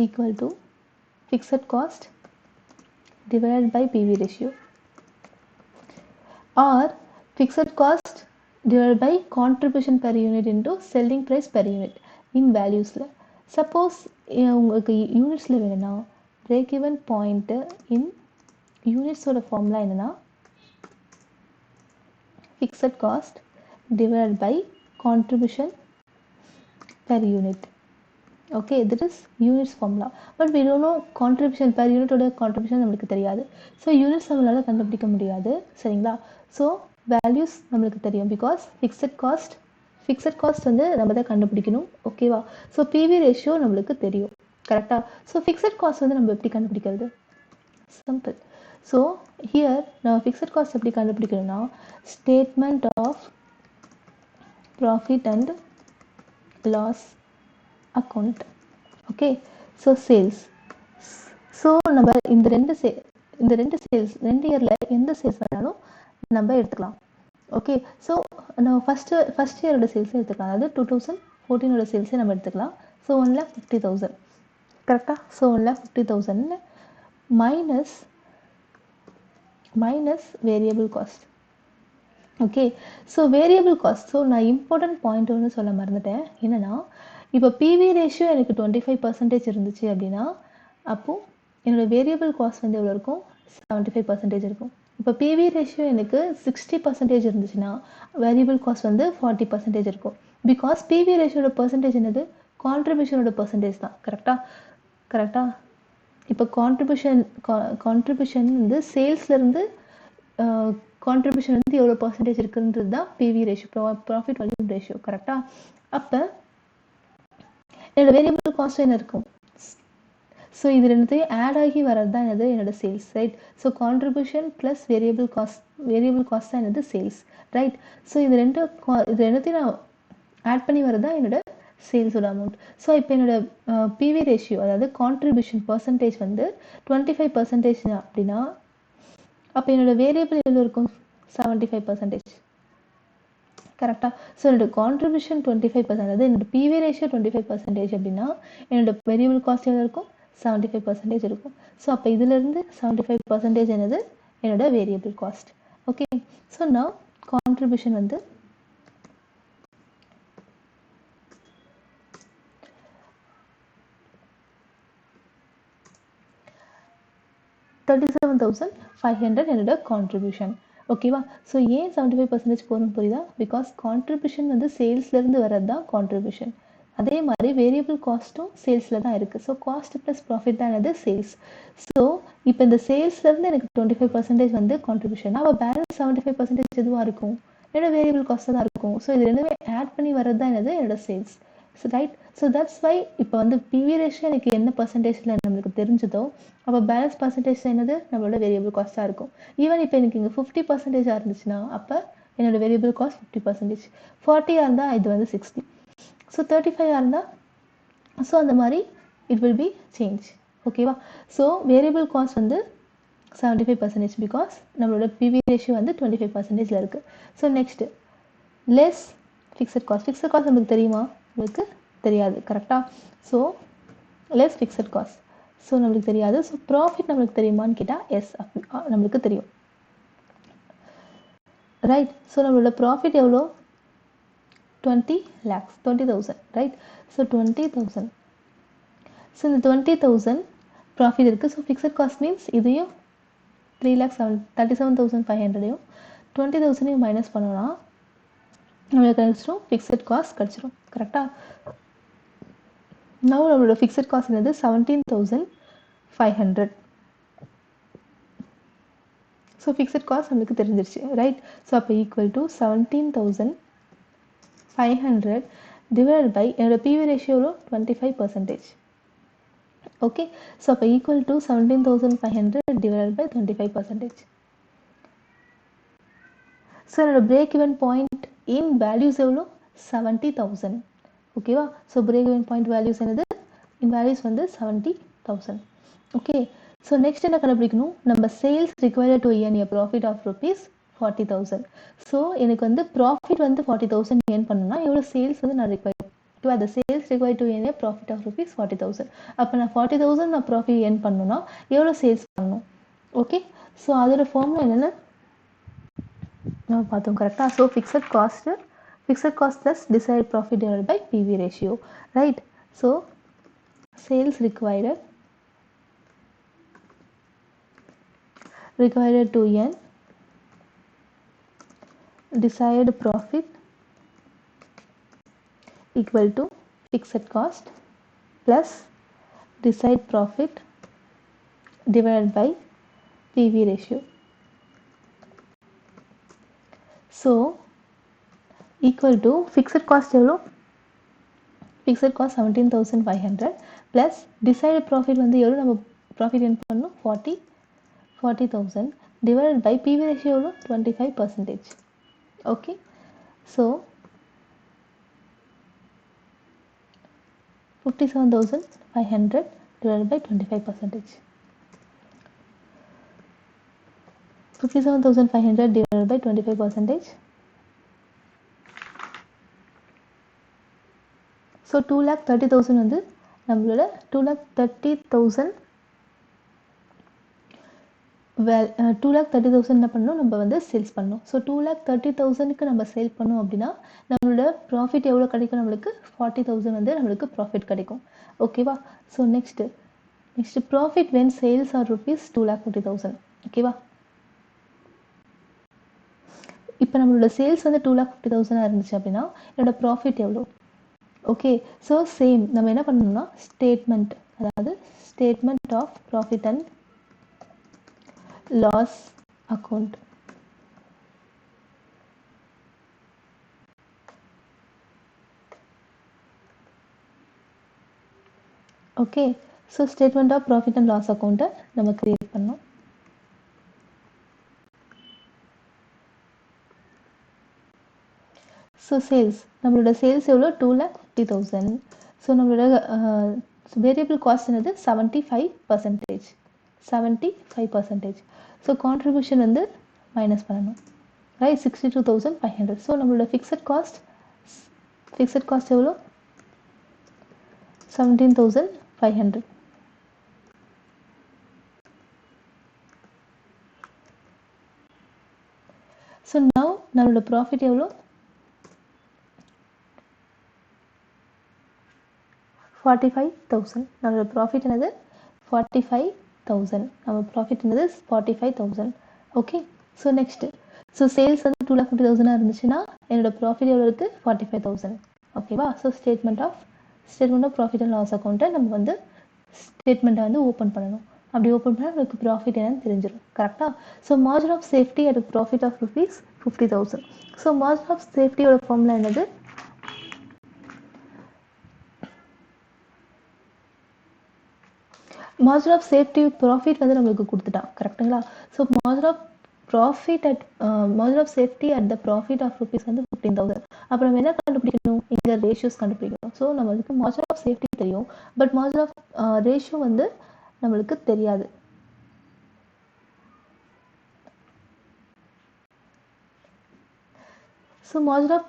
Equal to fixed cost divided by PV ratio or fixed cost divided by contribution per unit into selling price per unit in values. Suppose உங்களுக்கு யூனிட்ஸில் வேணும்னா break even point in யூனிட்ஸோட formula என்னன்னா fixed cost divided by contribution per unit. Okay, that is units formula, but we don't know contribution per unit oda contribution நமக்கு தெரியாது. So units நம்மளால கண்டுபிடிக்க முடியாது. சரிங்களா? ஸோ வேல்யூஸ் நம்மளுக்கு தெரியும் பிகாஸ் ஃபிக்ஸட் காஸ்ட் வந்து நம்ம தான் கண்டுபிடிக்கணும். ஓகேவா? ஸோ பிவி ரேஷியோ நம்மளுக்கு தெரியும். கரெக்டாக? ஸோ ஃபிக்ஸட் காஸ்ட் வந்து நம்ம எப்படி கண்டுபிடிக்கிறது? சிம்பிள். ஸோ ஹியர் நம்ம ஃபிக்ஸட் காஸ்ட் எப்படி கண்டுபிடிக்கணும்னா statement of profit and loss account. Okay, so sales. So நம்ம இந்த ரெண்டு சேல்ஸ் 2 இயரில் எந்த சேல்ஸ் வேணாலும் நம்ம எடுத்துக்கலாம். ஓகே, ஸோ நம்ம ஃபஸ்ட் இயரோட சேல்ஸை எடுத்துக்கலாம். அதாவது 2014 சேல்ஸை நம்ம எடுத்துக்கலாம். ஸோ 1,50,000. கரெக்டாக? So 1,50,000 minus variable cost. Okay, so variable cost. So நான் இம்பார்ட்டன்ட் பாயிண்ட் ஒன்று சொல்ல மறந்துட்டேன். என்னென்னா இப்போ பிவி ரேஷியோ எனக்கு 25% இருந்துச்சு அப்படின்னா அப்போது என்னோடய வேரியபிள் காஸ்ட் வந்து எவ்வளோ இருக்கும்? 75% இருக்கும். இப்போ பிவி ரேஷியோ எனக்கு 60% இருந்துச்சுன்னா வேரியபிள் காஸ்ட் வந்து 40% இருக்கும். பிகாஸ் பிவி ரேஷியோட பர்சன்டேஜ் என்னது? கான்ட்ரிபியூஷனோட பர்சன்டேஜ் தான். கரெக்டாக? இப்போ கான்ட்ரிபியூஷன் வந்து சேல்ஸ்லேருந்து கான்ட்ரிபியூஷன் வந்து எவ்வளோ பர்சன்டேஜ் இருக்குன்றது தான் PV ratio, profit volume ratio. கரெக்டாக? அப்போ என்னோட வேரியபிள் காஸ்ட் என்ன இருக்கும்? ஸோ இது ரெண்டுத்தையும் ஆட் ஆகி வர்றது தான் என்னது? என்னோட sales. Right? So contribution plus variable cost தான் என்னது? சேல்ஸ். ரைட்? ஸோ இது ரெண்டுத்தையும் நான் ஆட் பண்ணி வர்றது தான் என்னோட சேல்ஸோட அமௌண்ட். ஸோ இப்போ என்னோட பிவி ரேஷியோ அதாவது கான்ட்ரிபியூஷன் பர்சன்டேஜ் வந்து 25% அப்படின்னா அப்போ என்னோட வேரியபிள் எவ்வளோ இருக்கும்? 75%. கரெக்டாக? ஸோ என்னோட கான்ட்ரிபியூஷன் 25%, அதாவது என்னோட பிவி ரேஷியோ 25% அப்படின்னா என்னோட வேரியபிள் காஸ்ட் எவ்வளோ இருக்கும்? 75% இருக்கும். ஸோ அப்போ இதிலிருந்து 75% என்னது? என்னோட வேரியபிள் காஸ்ட். ஓகே, ஸோ நான் கான்ட்ரிபியூஷன் வந்து $37,500 என்னோட கான்ட்ரிபியூஷன். ஓகேவா? ஸோ ஏன் 75% போகணும்னு புரியுதா? பிகாஸ் கான்ட்ரிபியூஷன் வந்து சேல்ஸ்லேருந்து வர்றது தான் கான்ட்ரிபியூஷன். அதே மாதிரி வேரியபிள் காஸ்ட்டும் சேல்ஸில் தான் இருக்குது. ஸோ காஸ்ட் ப்ளஸ் ப்ராஃபிட் தான் என்னது? சேல்ஸ். ஸோ இப்போ இந்த சேல்ஸ்லேருந்து எனக்கு 25% வந்து கான்ட்ரிபியூஷன். அப்போ பேலன்ஸ் 75% எதுவாக இருக்கும்? என்னோட வேரியபிள் காஸ்ட்டாக தான் இருக்கும். ஸோ இது ரெண்டுமே ஆட் பண்ணி வர்றது தான் என்னது? என்னோட sales. Right? So that's why இப்போ வந்து பிவி ரேஷியோ எனக்கு என்ன பர்சன்டேஜில் நம்மளுக்கு தெரிஞ்சதோ அப்போ பேலன்ஸ் பர்சன்டேஜ் என்னது? நம்மளோட வேரியபிள் காஸ்ட்டாக இருக்கும். ஈவன் இப்போ எனக்கு இங்கே 50% இருந்துச்சுன்னா அப்போ என்னோட வேரியபிள் காஸ்ட் 50%. 40 இருந்தால் இது வந்து 60. ஸோ 35 இருந்தால் ஸோ அந்த மாதிரி இட் வில் பி சேஞ்ச். ஓகேவா? ஸோ வேரியபிள் காஸ்ட் வந்து 75% பிகாஸ் நம்மளோட பிவி ரேஷியோ வந்து 25% இருக்குது. So next less fixed cost நம்மளுக்கு தெரியுமா? உங்களுக்கு தெரியாது. கரெக்டாக? So less fixed cost. So நம்மளுக்கு தெரியாது. ஸோ ப்ராஃபிட் நம்மளுக்கு தெரியுமான்னு கேட்டால் எஸ், நம்மளுக்கு தெரியும். ரைட்? ஸோ நம்மளோட ப்ராஃபிட் எவ்வளோ? 20,000. ரைட்? ஸோ 20,000. ஸோ இந்த 20,000 ப்ராஃபிட் இருக்குது. ஸோ ஃபிக்ஸட் காஸ்ட் மீன்ஸ் இதையும் 37,500 20,000 மைனஸ் பண்ணோன்னா நம்மளுக்கு கிடைச்சிரும், ஃபிக்ஸட் காஸ்ட் கிடைச்சிரும். கரெக்டா? now நம்மளோட ஃபிக்ஸட் காஸ்ட் என்னது 17,500. ஸோ ஃபிக்ஸட் காஸ்ட் நம்மளுக்கு தெரிஞ்சிருச்சு, ரைட்? ஸோ அப்போ ஈக்குவல் டு 17,500 டிவைட் பை என்னோட பிவி ரேஷியோவில் 25%. ஓகே, ஸோ அப்போ equal to 17,500 divide by 25%. So என்னோட break even point in values எவ்வளோ? 70,000. ஓகேவா? So break even point values என்னது? இன் வேல்யூஸ் வந்து 70,000. ஓகே, ஸோ நெக்ஸ்ட் என்ன கண்டுபிடிக்கணும்? நம்ம sales required to earn a profit of rupees 40,000. So எனக்கு வந்து ப்ராஃபிட் வந்து 40,000 earn பண்ணணும்னா எவ்வளோ சேல்ஸ் வந்து நான் ரிக்வயர் டு அந்த sales required to earn a profit of rupees 40,000. அப்போ நான் 40,000 நான் ப்ராஃபிட் earn பண்ணணும்னா எவ்வளோ சேல்ஸ் பண்ணணும்? ஓகே, ஸோ அதோட ஃபார்முலா என்னென்ன நம்ம பார்த்தோம், கரெக்டா? So fixed cost plus decide profit divide by PV ratio, right? So sales required to earn desired profit equal to fixed cost plus desired profit divided by PV ratio. So equal to fixed cost எவ்வளோ? fixed cost 17,500 plus desired profit வந்து எவ்வளோ நம்ம profit earn பண்ணணும்? 40,000 divided by PV ratio எவ்வளோ? 25%. Okay, so 57,500 divided by 25%. 57,500 divided by 25%. So 2,30,000 வந்து நம்மளோட 2,30,000 2,30,000 என்ன பண்ணணும்? நம்ம வந்து சேல்ஸ் பண்ணணும். ஸோ 2,30,000க்கு நம்ம சேல் பண்ணோம் அப்படின்னா நம்மளோட ப்ராஃபிட் எவ்வளோ கிடைக்கும்? நம்மளுக்கு 40,000 வந்து நம்மளுக்கு ப்ராஃபிட் கிடைக்கும். ஓகேவா? So next profit when sales are rupees 2,50,000. ஓகேவா? இப்போ நம்மளோட சேல்ஸ் வந்து 2,50,000 இருந்துச்சு அப்படின்னா என்னோட ப்ராஃபிட் எவ்வளோ? ஓகே, ஸோ சேம் நம்ம என்ன பண்ணணும்னா ஸ்டேட்மெண்ட், அதாவது statement of profit and loss account. Okay, so statement of profit and loss அக்கௌண்ட்டை நம்ம கிரியேட் பண்ணோம். ஸோ சேல்ஸ், நம்மளோட சேல்ஸ் எவ்வளோ? 2,50,000. ஸோ நம்மளோட வேரியபிள் காஸ்ட் என்னது? 75%. 75%. ஸோ கான்ட்ரிபியூஷன் வந்து மைனஸ் பண்ணணும், ரைட்? 62,500. ஸோ நம்மளோட ஃபிக்ஸட் காஸ்ட் எவ்வளோ? 17,500. ஸோ நவ் நம்மளோட ப்ராஃபிட் எவ்வளோ? 45,000. நம்மளோட ப்ராஃபிட் என்னது? 45,000. நம்ம ப்ராஃபிட் என்னது? 45,000. Okay, so next so sales வந்து 2,50,000 இருந்துச்சுன்னா என்னோட ப்ராஃபிட் எவ்வளோ இருக்குது? 45,000. ஓகேவா? So statement of profit and loss அக்கௌண்ட்டை நம்ம வந்து ஸ்டேட்மெண்ட்டை வந்து ஓப்பன் பண்ணணும். அப்படி ஓப்பன் பண்ணால் நமக்கு ப்ராஃபிட் என்னன்னு தெரிஞ்சிடும், கரெக்டாக? So margin of safety at profit of rupees 50,000. So margin of சேஃப்டியோட ஃபார்முலா என்னது? மார்ஜின் ஆஃப் சேஃப்டி ப்ராஃபிட் வந்து நம்மளுக்கு கொடுத்துட்டான், கரெக்டுங்களா? So margin of safety at the profit of rupees வந்து 15,000. அப்புறம் நம்ம என்ன கண்டுபிடிக்கணும்? இங்கே ரேஷியோஸ் கண்டுபிடிக்கணும். ஸோ நம்மளுக்கு மார்ஜின் ஆஃப் சேஃப்டி தெரியும், பட் மார்ஜின் ஆஃப் ரேஷியோ வந்து நம்மளுக்கு தெரியாது. ஸோ மார்ஜின் ஆஃப்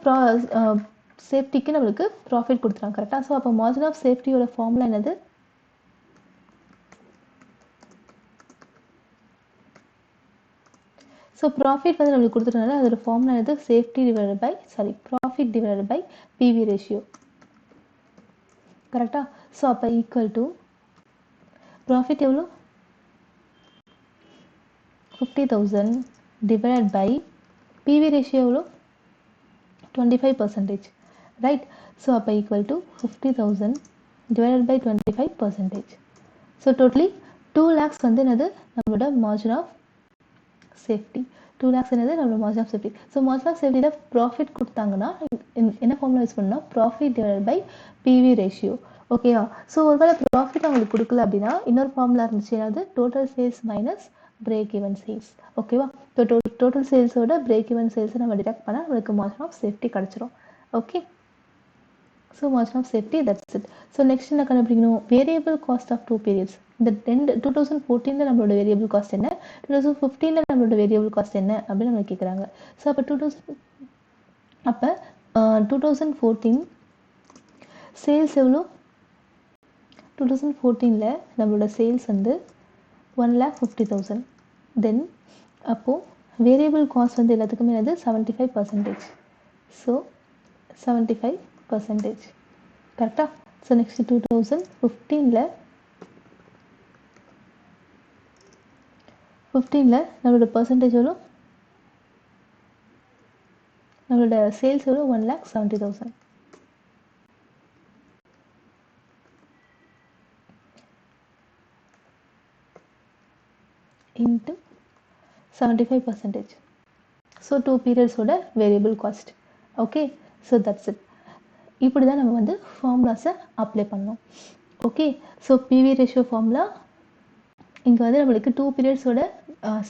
சேஃப்டிக்கு நம்மளுக்கு ப்ராஃபிட் கொடுத்துட்டாங்க, கரெக்டாக? ஸோ அப்போ மார்ஜின் ஆஃப் சேஃப்டியோட ஃபார்முலா என்னது? ஸோ ப்ராஃபிட் வந்து நம்மளுக்கு கொடுத்துட்டனால அதோட ஃபார்முலா என்னது? Profit divided by PV ratio, கரெக்டாக? ஸோ அப்போ ஈக்குவல் டு ப்ராஃபிட் எவ்வளோ? 50,000 டிவைடட் பை பிவி ரேஷியோ எவ்வளோ? 25%, right? So அப்போ equal to 50,000 divided by 25%. So totally 2 lakhs வந்து என்னது நம்மளோட margin of safety. 2 lakhs என்னது நம்மளோட margin of safety. So margin of safety ல profit கொடுத்தாங்கன்னா என்ன ஃபார்முலா யூஸ் பண்ணா profit divided by PV ratio. ஓகேவா? ஸோ ஒருவேளை ப்ராஃபிட் அவங்களுக்கு கொடுக்கல அப்படின்னா இன்னொரு ஃபார்முலா இருந்துச்சு, அதாவது total sales minus break even sales. ஓகேவா? டோட்டல் சேல்ஸோட பிரேக் ஈவன் சேல்ஸை நம்ம டிடெக்ட் பண்ணால் நம்மளுக்கு மார்ஜின் ஆஃப் சேஃப்டி கிடச்சிரும். Okay, so margin of safety, that's it. So next என்ன கண்டுபிடிக்கணும்? Variable cost of 2 periods. இந்த 2014 நம்மளோட வேரியபிள் காஸ்ட் என்ன, 2015 நம்மளோட வேரியபிள் காஸ்ட் என்ன அப்படின்னு நம்ம கேட்குறாங்க. ஸோ அப்போ 2014 சேல்ஸ் எவ்வளோ? 2014 நம்மளோட சேல்ஸ் வந்து 1,50,000. தென் அப்போது வேரியபிள் காஸ்ட் வந்து எல்லாத்துக்குமே அது 75%. ஸோ 75%, கரெக்டா? ஸோ நெக்ஸ்ட் 2015 நம்மளோட பர்சன்டேஜ் எவ்வளோ? நம்மளோட சேல்ஸ் எவ்வளோ? 1,70,000. into 75%. ஸோ 2 periodsோட variable cost. Okay, so that's it. இப்படி தான் நம்ம வந்து ஃபார்முலாஸை அப்ளை பண்ணோம். Okay, so PV ratio formula இங்கே வந்து நம்மளுக்கு 2 periodsோட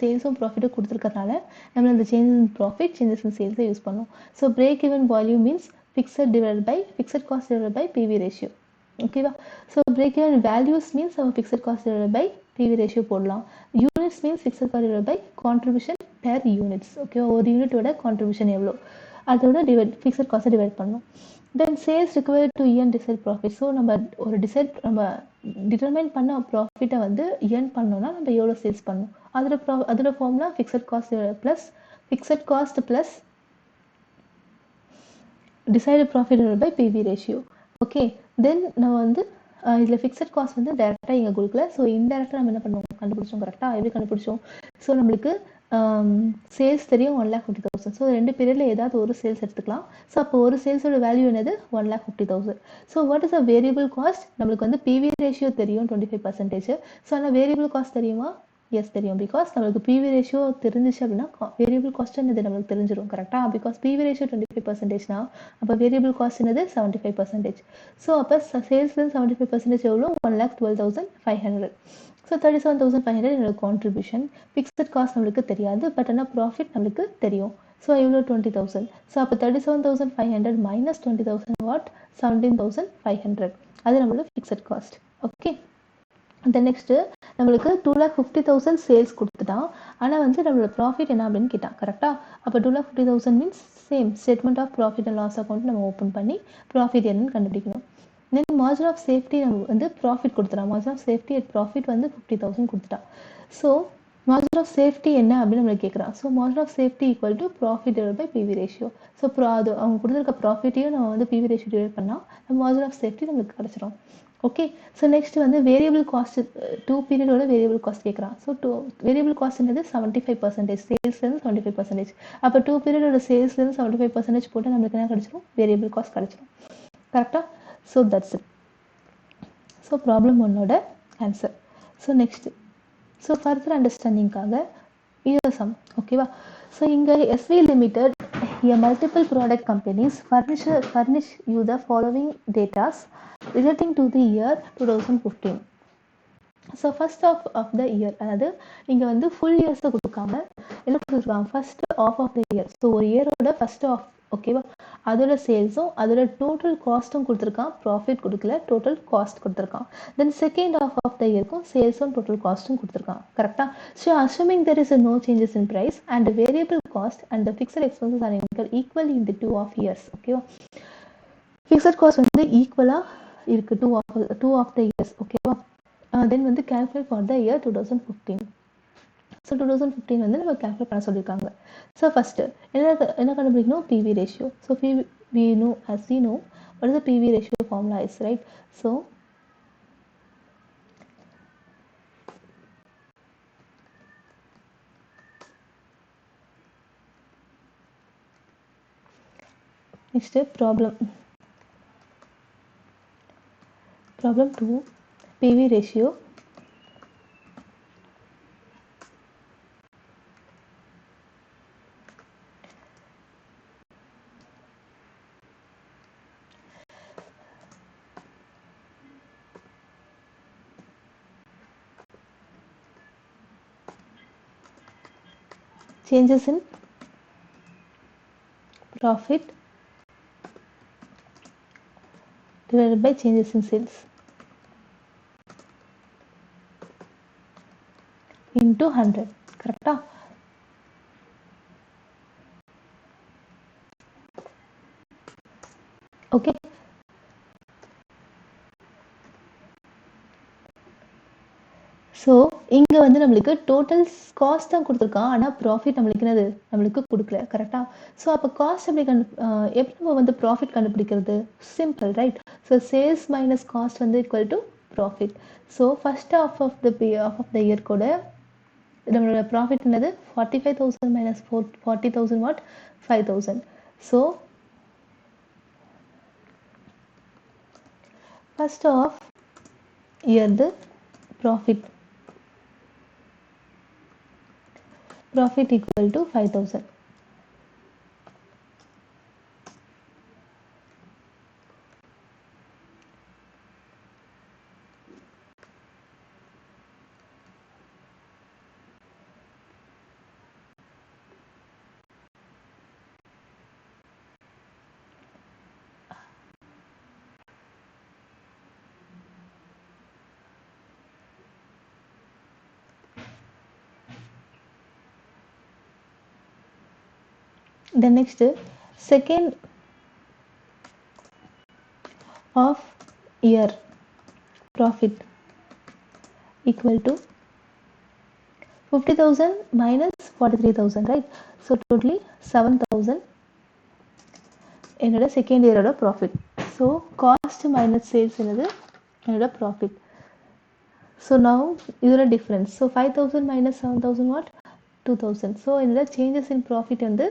சேல்ஸும் ப்ராஃபிட்டும் கொடுத்துருக்கறனால நம்ம இந்த changes in profit, changes in சேல்ஸை யூஸ் பண்ணோம். So break even volume means fixed cost divided by PV ratio. ஓகேவா? So break even values means நம்ம fixed cost divided by PV ratio போடலாம். Units means fixed cost divided by contribution per units. ஓகேவா? ஒரு யூனிட்டோட contribution எவ்வளோ அதோட fixed காஸ்ட்டை divide பண்ணணும். Then sales required to earn desired profit. So நம்ம ஒரு நம்ம டிட்டர்மைன் பண்ண ப்ராஃபிட்டை வந்து earn பண்ணோம்னா நம்ம எவ்வளோ சேல்ஸ் பண்ணணும், அதோட formula fixed cost plus desired profit by PV ratio. Okay, then நம்ம வந்து இதில் ஃபிக்ஸட் காஸ்ட் வந்து டேரெக்டாக இங்கே கொடுக்கல. ஸோ இன்டெரக்டாக நம்ம என்ன பண்ணுவோம், கண்டுபிடிச்சோம். கரெக்டாக எப்படி கண்டுபிடிச்சோம்? ஸோ நம்மளுக்கு சேல்ஸ் தெரியும் 1,50,000. ஸோ 2 பீரியடில் ஏதாவது ஒரு சேல்ஸ் எடுத்துக்கலாம். ஸோ அப்போ ஒரு சேல்ஸோட வேல்யூ என்னது? 1,50,000. So what is a variable cost? நம்மளுக்கு வந்து பிவி ரேஷியோ தெரியும் 25%. ஸோ ஆனால் வேரியபிள் காஸ்ட் தெரியுமா? எஸ் தெரியும். பிகாஸ் நம்மளுக்கு பிவி ரேஷியோ தெரிஞ்சிச்சு அப்படின்னா வேரியபிள் காஸ்ட் என்னது நம்மளுக்கு தெரிஞ்சிடும். கரெக்டாக? பிகாஸ் பிவி ரேஷியோ 25%னா அப்போ வேரியபிள் காஸ்ட் என்னது? 75%. ஸோ அப்போ சேல்ஸ்லேருந்து 75% எவ்வளோ? 1,12,500. ஸோ 37,500 என்னோட கான்ட்ரிபியூஷன். ஃபிக்ஸட் காஸ்ட் நம்மளுக்கு தெரியாது, பட் ஆனால் ப்ராஃபிட் நம்மளுக்கு தெரியும். ஸோ எவ்வளோ? 20,000. ஸோ அப்போ 37,500 மைனஸ் 20,000 வாட்? 17,500. அது நம்மளோட fixed cost. Okay, then next நம்மளுக்கு 2,50,000 சேல்ஸ் கொடுத்துட்டான். ஆனால் வந்து நம்மளோட ப்ராஃபிட் என்ன அப்படின்னு கேட்டான். கரெக்டாக? அப்போ 2,50,000 means same statement of profit and loss account நம்ம ஓப்பன் பண்ணி ப்ராஃபிட் என்னன்னு கண்டுபிடிக்கணும். தென் மார்ஜின் ஆஃப் சேஃப்டி நம்ம வந்து ப்ராஃபிட் கொடுத்துட்டான். Margin of safety at profit வந்து 50,000 கொடுத்துட்டான். ஸோ மார்ஜின் ஆஃப் சேஃப்டி என்ன அப்படின்னு நம்மளுக்கு கேட்குறான். So margin of safety equal to profit divide by PV ratio. So அது அவங்க கொடுத்துருக்க ப்ராஃபிட்டையும் நம்ம வந்து பிவி ரேஷியோ டிவைட் பண்ணால் நம்ம மார்ஜின் ஆஃப் சேஃப்டி நம்மளுக்கு கிடச்சிரும். ஓகே, ஸோ நெக்ஸ்ட் வந்து வேரியபிள் காஸ்ட் 2 பீரியடோட வேரியபிள் காஸ்ட் கேட்குறான். ஸோ வேரியபிள் காஸ்ட் என்னது? 75%. சேல்ஸ்லேருந்து 75%. அப்போ 2 பீரியடோட சேல்ஸ்லேருந்து 75% போட்டு நம்மளுக்கு என்ன கிடச்சிரும்? வேரியபிள் காஸ்ட் கிடச்சிரும். கரெக்டாக? So that's it. So problem 1ஓட answer. So next so further அண்டர்ஸ்டாண்டிங்காக இது சம். ஓகேவா? ஸோ இங்கே SV limited multiple product companies furnish you the following datas relating to the year 2015. So first of the year, அதாவது இங்கே வந்து full இயர்ஸை கொடுக்காம என்ன கொடுத்துருக்காங்க? First of the year. So ஒரு இயரோட ஃபர்ஸ்ட் ஆஃப், ஓகேவா, அதோட சேல்ஸும் அதோட டோட்டல் காஸ்ட்டும் கொடுத்துருக்கான். ப்ராஃபிட் கொடுக்கல, டோட்டல் காஸ்ட் கொடுத்துருக்கான். தென் செகண்ட் ஆஃப் த இயருக்கும் சேல்ஸும் டோட்டல் காஸ்ட்டும் கொடுத்துருக்கான். கரெக்டாக? So assuming there is no changes in price and variable cost and the fixed expenses are incurred equal in the 2 of years. ஓகேவா? ஃபிக்ஸட் காஸ்ட் வந்து ஈக்குவலாக இருக்குது 2 ஆஃப் த இயர்ஸ். ஓகேவா? தென் வந்து calculate for the year 2015. So 2015 வந்து நம்ம calculate பண்ண சொல்லியிருக்காங்க. ஸோ ஃபஸ்ட்டு என்ன கண்டுபிடிக்கணும்? PV ratio. So we know what is the PV ratio formula is, right? So next problem 2, PV ratio. Changes in profit divided by changes in sales into 100. கரெக்டா? Okay. So இங்கே வந்து நம்மளுக்கு total cost தான் கொடுத்துருக்கான், ஆனால் profit நம்மளுக்கு கொடுக்கல. கரெக்டாக? ஸோ அப்போ காஸ்ட் எப்படி நம்ம வந்து ப்ராஃபிட் கண்டுபிடிக்கிறது? Simple, right? So sales minus cost வந்து equal to profit. So first of of the year கூட நம்மளோட ப்ராஃபிட் என்னது? 45,000 minus 40,000 what? 5,000. So first of இயர்து profit equal to 5,000. The next second of year profit equal to 50,000 minus 43,000, right? So totally 7,000 என்னோட second இயரோட profit. So cost minus sales என்னது? என்னோட profit. So now இதோட difference. So 5,000 minus 7,000 what? 2,000. So என்னோட changes in profit வந்து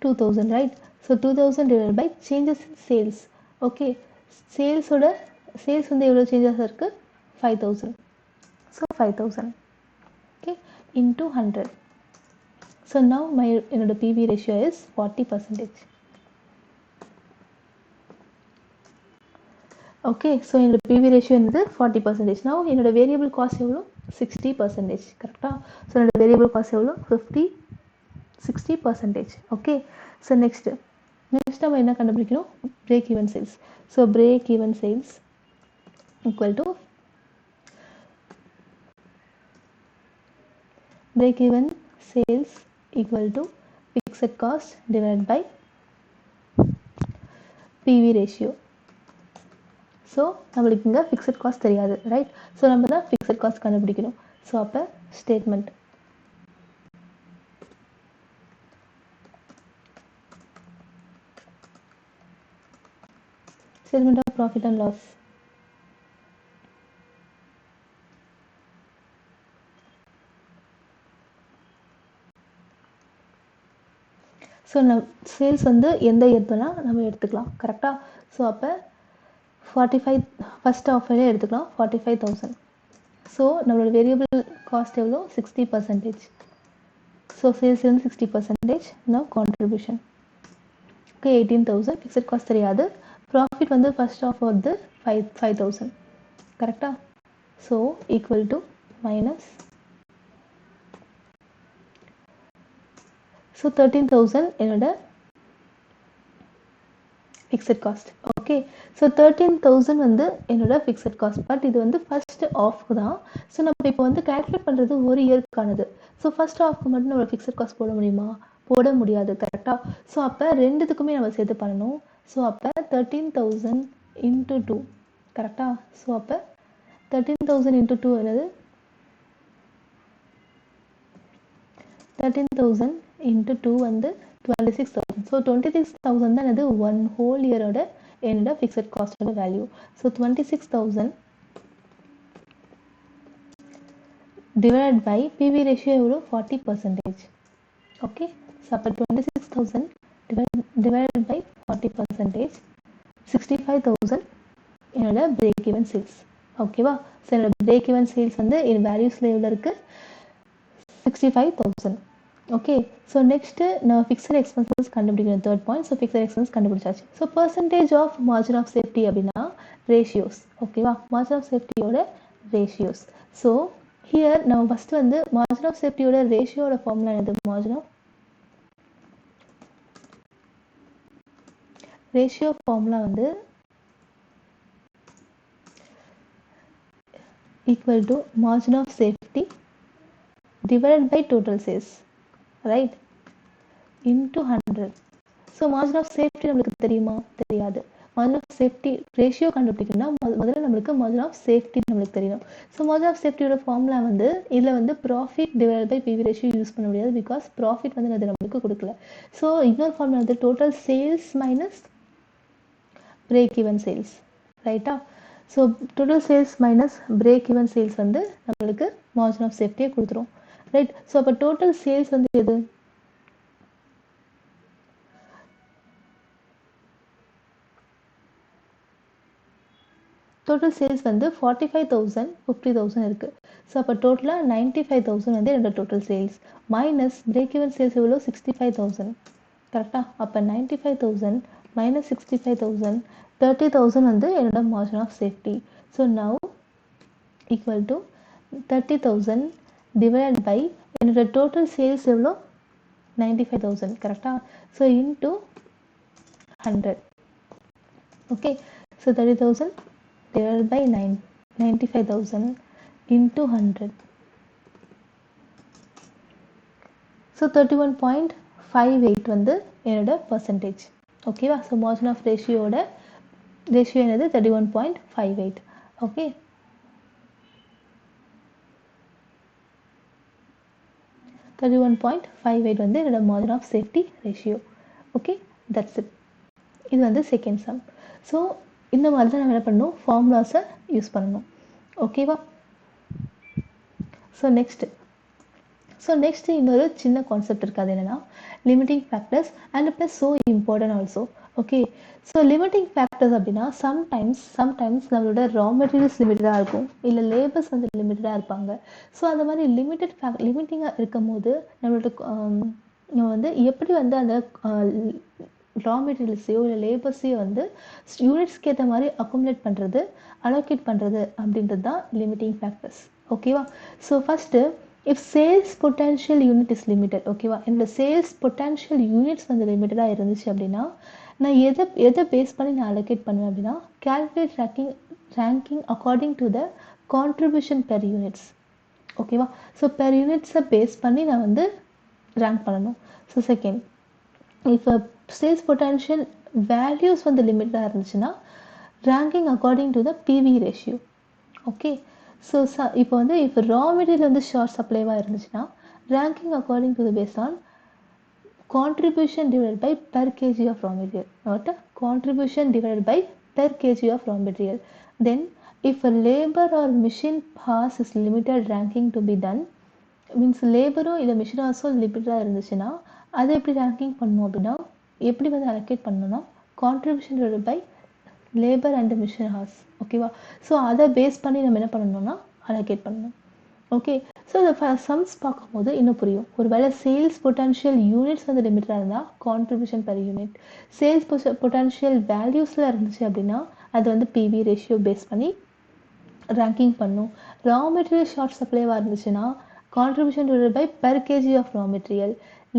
2,000, right? So 2,000 divided by changes in sales. Okay, sales வந்து எவ்வளோ changes இருக்கு? 5,000. So 5,000, okay, into 100. So now என்னோட PV ratio is 40%. Okay, so என்னோட PV ratio என்னது? 40%. Now என்னோட variable cost எவ்வளோ? 60%. கரெக்டா? So என்னோட variable cost எவ்வளோ? 60%. Okay, so next நம்ம என்ன கண்டுபிடிக்கணும்? break even sales. So break even sales equal to fixed cost divided by PV ratio. So நம்மளுக்கு இங்க fixed cost தெரியாது, right? So நம்ம தான் fixed cost கண்டுபிடிக்கணும். So அப்ப statement of profit and loss. So sales வந்து எந்த இயர்னா நம்ம எடுத்துக்கலாம். கரெக்டாக? ஸோ அப்போ 45 ஃபர்ஸ்ட் ஆஃபரே எடுத்துக்கலாம். 45,000. ஸோ நம்மளோட வேரியபிள் காஸ்ட் எவ்வளோ? 60%. ஸோ சேல்ஸ் வந்து 60%. நான் கான்ட்ரிபியூஷன் ஓகே 18,000. ஃபிக்ஸட் காஸ்ட் தெரியாது. ப்ராஃபிட் வந்து ஃபர்ஸ்ட் ஆஃப் வந்து 5,000. கரெக்டாக? So equal to minus. So 13,000 என்னோட ஃபிக்ஸட் காஸ்ட். ஓகே, ஸோ 13,000 வந்து என்னோட ஃபிக்ஸட் காஸ்ட். பட் இது வந்து ஃபர்ஸ்ட் ஆஃப்க்கு தான். ஸோ நம்ம இப்போ வந்து கால்குலேட் பண்ணுறது ஒரு இயர்க்கானது. ஸோ ஃபர்ஸ்ட் ஆஃப்க்கு மட்டும் நம்ம ஃபிக்ஸட் காஸ்ட் போட முடியுமா? போட முடியாது. கரெக்டாக? ஸோ அப்போ ரெண்டுத்துக்குமே நம்ம சேர்த்து பண்ணணும். ஸோ அப்போ 13,000 இன்ட்டு 2. கரெக்டாக? ஸோ அப்போ 13,000 இன்ட்டு 2 என்னது? 13,000 இன்ட்டு 2 வந்து 26,000. ஸோ 26,000 தான் என்னது? ஒன் ஹோல் இயரோட என்னோட ஃபிக்ஸட் காஸ்டோட value. So 26,000 divide by PV ratio எவ்வளோ? 40%. ஓகே, ஸோ அப்போ 26,000 divided by 40%, 65,000 என்னோட break even sales. ஓகேவா? ஸோ என்னோட break even sales வந்து என் வேல்யூஸில் எவ்வளோ இருக்குது? 65,000. ஓகே, ஸோ நெக்ஸ்ட்டு நான் ஃபிக்ஸட் எக்ஸ்பென்சஸ் கண்டுபிடிக்கணும். Third point. So fixed expense கண்டுபிடிச்சாச்சு. So percentage of margin of safety அப்படின்னா ரேஷியோஸ். ஓகேவா? மார்ஜின் ஆஃப் சேஃப்டியோட ரேஷியோஸ். ஸோ ஹியர் நம்ம ஃபஸ்ட்டு வந்து மார்ஜின் ஆஃப் சேஃப்டியோட ரேஷியோட ஃபார்முலா என்னது? மார்ஜின் ஆஃப் ரேஷியோ ஃபார்முலா வந்து equal to margin of safety divided by total sales, right, into 100. so margin of safety நம்மளுக்கு தெரியுமா? தெரியாது. margin of safety ratio கண்டுபிடிக்கணும்னா முதல்ல நம்மளுக்கு margin of safety நம்மளுக்கு தெரியணும். so margin of safety யோட ஃபார்முலா வந்து இதில் வந்து profit divided by PV ratio use பண்ண முடியாது, பிகாஸ் ப்ராஃபிட் வந்து அது நம்மளுக்கு கொடுக்கல. ஸோ இன்னொரு ஃபார்முலா வந்து total sales minus break even sales, ரைட்டா? So total sales minus break even sales வந்து நம்மளுக்கு மார்ஜின் ஆஃப் சேஃப்டியை கொடுத்துரும், ரைட்? ஸோ அப்போ டோட்டல் சேல்ஸ் வந்து எது? டோட்டல் சேல்ஸ் வந்து 45,000 50,000 இருக்கு. ஸோ அப்போ டோட்டலாக 95,000 வந்து என்னோட total sales minus break even sales எவ்வளோ? 65,000, கரெக்டாக? அப்போ 95,000 மைனஸ் 65,000 30,000 வந்து என்னோட margin of safety. So now equal to 30,000 divided by என்னோட டோட்டல் சேல்ஸ் எவ்வளோ? 95,000, கரெக்டாக? So into 100. Okay, so 30,000 divided by 95,000 into 100. So 31.58 வந்து என்னோட பர்சன்டேஜ். ஓகேவா? ஸோ மார்ஜின் ஆஃப் ரேஷியோட ரேஷியோ என்னது? 31.58. ஓகே, வந்து என்னோட margin of safety ratio. Okay, that's it. இது வந்து செகண்ட் சம். ஸோ இந்த மாதிரி தான் நம்ம என்ன பண்ணணும்? ஃபார்முலாஸை யூஸ் பண்ணணும். ஓகேவா? ஸோ நெக்ஸ்ட்டு இன்னொரு சின்ன கான்செப்ட் இருக்குது. அது என்னென்னா limiting factors and plus so important also. Okay, so limiting factors அப்படின்னா சம்டைம்ஸ் நம்மளோட ரா மெட்டீரியல்ஸ் லிமிட்டடாக இருக்கும், இல்லை லேபர்ஸ் வந்து லிமிட்டடாக இருப்பாங்க. ஸோ அந்த மாதிரி லிமிட்டிங்காக இருக்கும் போது நம்மளோட நம்ம வந்து எப்படி வந்து அந்த ரா மெட்டீரியல்ஸையோ இல்லை லேபர்ஸையோ வந்து யூனிட்ஸ்க்கு ஏற்ற மாதிரி அக்குமுலேட் பண்ணுறது, அலோகேட் பண்ணுறது அப்படின்றது தான் லிமிட்டிங் ஃபேக்டர்ஸ். ஓகேவா? So first if sales potential unit is limited. ஓகேவா? என்னோட சேல்ஸ் பொட்டன்ஷியல் யூனிட்ஸ் வந்து லிமிட்டடாக இருந்துச்சு அப்படின்னா நான் எதை பேஸ் பண்ணி நான் அலோகேட் பண்ணுவேன் அப்படின்னா calculate ranking according to the contribution per units. ஓகேவா? ஸோ பெர் யூனிட்ஸை பேஸ் பண்ணி நான் வந்து ரேங்க் பண்ணணும். ஸோ செகண்ட், இப்போ சேல்ஸ் பொட்டன்ஷியல் வேல்யூஸ் வந்து லிமிட்டடாக இருந்துச்சுன்னா ranking according to the PV ratio. Okay, so இப்போ வந்து இப்போ ரா மெட்டீரியல் வந்து ஷார்ட் சப்ளைவாக இருந்துச்சுன்னா ranking according to the base on contribution divided by per kg of raw material, not contribution divided by per kg of raw material. Then if a labor or machine hours is limited ranking to be done, means labor இல்லை machine hours லிமிட்டடாக இருந்துச்சுன்னா அதை எப்படி ranking பண்ணணும் அப்படின்னா எப்படி வந்து allocate பண்ணணும்னா contribution divided by labor and machine hours. ஓகேவா? ஸோ அதை பேஸ் பண்ணி நம்ம என்ன பண்ணணும்னா அலோகேட் பண்ணணும். ஓகே, ஸோ இந்த சம்ஸ் பார்க்கும்போது இன்னும் புரியும். ஒருவேளை சேல்ஸ் பொட்டன்ஷியல் யூனிட்ஸ் வந்து லிமிட்டடாக இருந்தால் contribution per unit, sales potential வேல்யூஸில் இருந்துச்சு அப்படின்னா அது வந்து பிவி ரேஷியோ பேஸ் பண்ணி ரேங்கிங் பண்ணும். ரா மெட்டீரியல் ஷார்ட் சப்ளைவாக இருந்துச்சுன்னா contribution divided by per KG of raw material,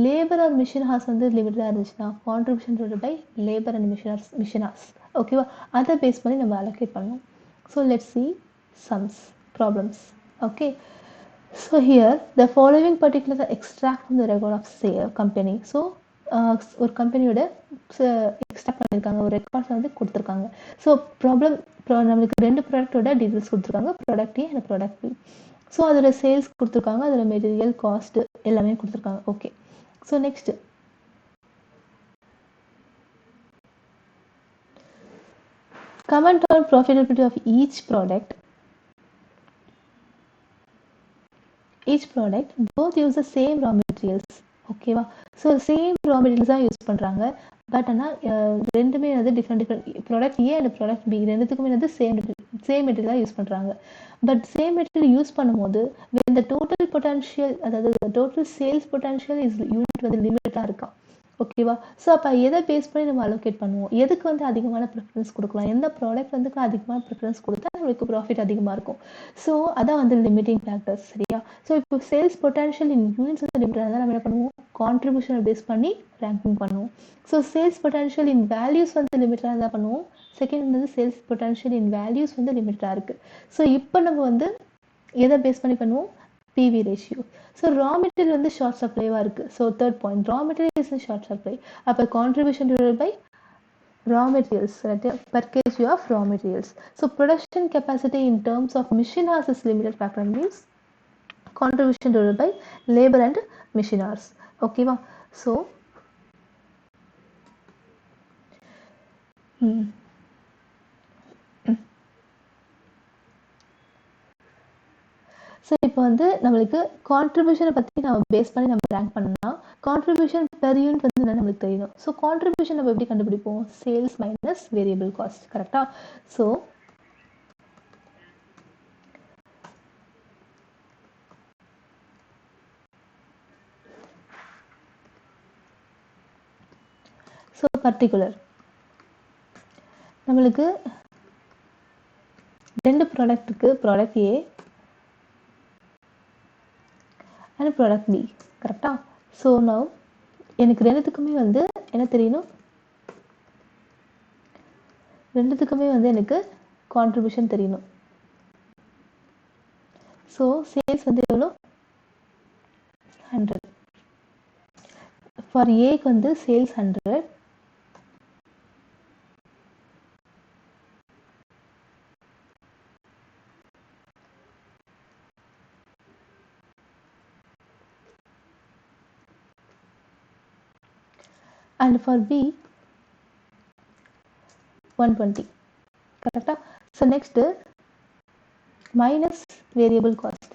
labour or machine hours வந்து லிமிட்டடாக இருந்துச்சுன்னா contribution divided by labour and machine hours. ஓகேவா? அதை பேஸ் பண்ணி நம்ம அலோகேட் பண்ணணும். So let's see sums problems. Okay, so here the following particular extract from the record of sale company. So ஒரு கம்பெனியோட எக்ஸ்ட்ராக்ட் பண்ணியிருக்காங்க, ஒரு ரெக்கார்ட்ஸ் வந்து கொடுத்துருக்காங்க. ஸோ நம்மளுக்கு 2 ப்ராடக்டோட டீட்டெயில்ஸ் கொடுத்துருக்காங்க, product A and product B. So அதோட சேல்ஸ் கொடுத்துருக்காங்க, அதோட மெட்டீரியல் காஸ்ட் எல்லாமே கொடுத்துருக்காங்க. Okay, so next comment on profitability of each product. Each product both use the same raw materials. ஓகேவா? ஸோ சேம் ரா மெட்டீரியல்ஸ் தான் use பண்ணுறாங்க. But ஆனால் ரெண்டுமே வந்து different product A and product B ரெண்டுத்துக்குமே வந்து சேம் மெட்டீரியல் தான் use பண்ணுறாங்க. பட் சேம் மெட்டீரியல் யூஸ் பண்ணும்போது இந்த டோட்டல் பொட்டன்ஷியல், அதாவது total sales potential is unit வந்து லிமிட்டாக இருக்கான். ஓகேவா? ஸோ அப்போ எதை பேஸ் பண்ணி நம்ம அலோகேட் பண்ணுவோம், எதுக்கு வந்து அதிகமான ப்ரிஃபரன்ஸ் கொடுக்கலாம், எந்த ப்ராடக்ட் வந்து அதிகமான ப்ரிஃபரன்ஸ் கொடுத்தா நம்மளுக்கு ப்ராஃபிட் அதிகமாக இருக்கும். ஸோ அதான் வந்து லிமிட்டிங் ஃபேக்டர்ஸ். சரியா? ஸோ இப்போ சேல்ஸ் பொட்டன்ஷியல் இன் யூனிட்ஸ் வந்து லிமிட்டாக இருந்தால் நம்ம என்ன பண்ணுவோம், கான்ட்ரிபியூஷனை பேஸ் பண்ணி ரேங்கிங் பண்ணுவோம். ஸோ சேல்ஸ் பொட்டன்ஷியல் இன் வேல்யூஸ் வந்து லிமிட்டாக இருந்தால் பண்ணுவோம். செகண்ட் வந்து சேல்ஸ் பொட்டன்ஷியல் இன் வேல்யூஸ் வந்து லிமிட்டாக இருக்குது. ஸோ இப்போ நம்ம வந்து எதை பேஸ் பண்ணி பண்ணுவோம், PV ratio. So raw material வந்து ஷார்ட் சப்ளைவாக இருக்குது. So third point, raw material is short supply. அப்போ contribution divided by raw materials, right? Per kg of raw materials. So production capacity in terms of machine hours is limited factor means contribution divided by labor and machine hours. Okay va? So so இப்போ வந்து நம்மளுக்கு கான்ட்ரிபியூஷனை பற்றி நம்ம base பண்ணி நம்ம rank பண்ணோம்னா contribution per unit வந்து என்ன நம்மளுக்கு தெரியணும். ஸோ கான்ட்ரிபியூஷன் நம்ம எப்படி கண்டுபிடிப்போம், சேல்ஸ் மைனஸ் வேரியபிள் காஸ்ட். கரெக்டாக? ஸோ பர்டிகுலர் நம்மளுக்கு ரெண்டு ப்ராடக்ட் இருக்கு, product A and product B. கரெக்டா? ஸோ நவ் எனக்கு ரெண்டுத்துக்குமே வந்து என்ன தெரியணும், ரெண்டுத்துக்குமே வந்து எனக்கு கான்ட்ரிபியூஷன் தெரியணும். ஸோ சேல்ஸ் வந்து எவ்வளோ, 100. ஃபார் ஏக்கு வந்து சேல்ஸ் 100, and for B 120. கரெக்டா? So next minus variable cost.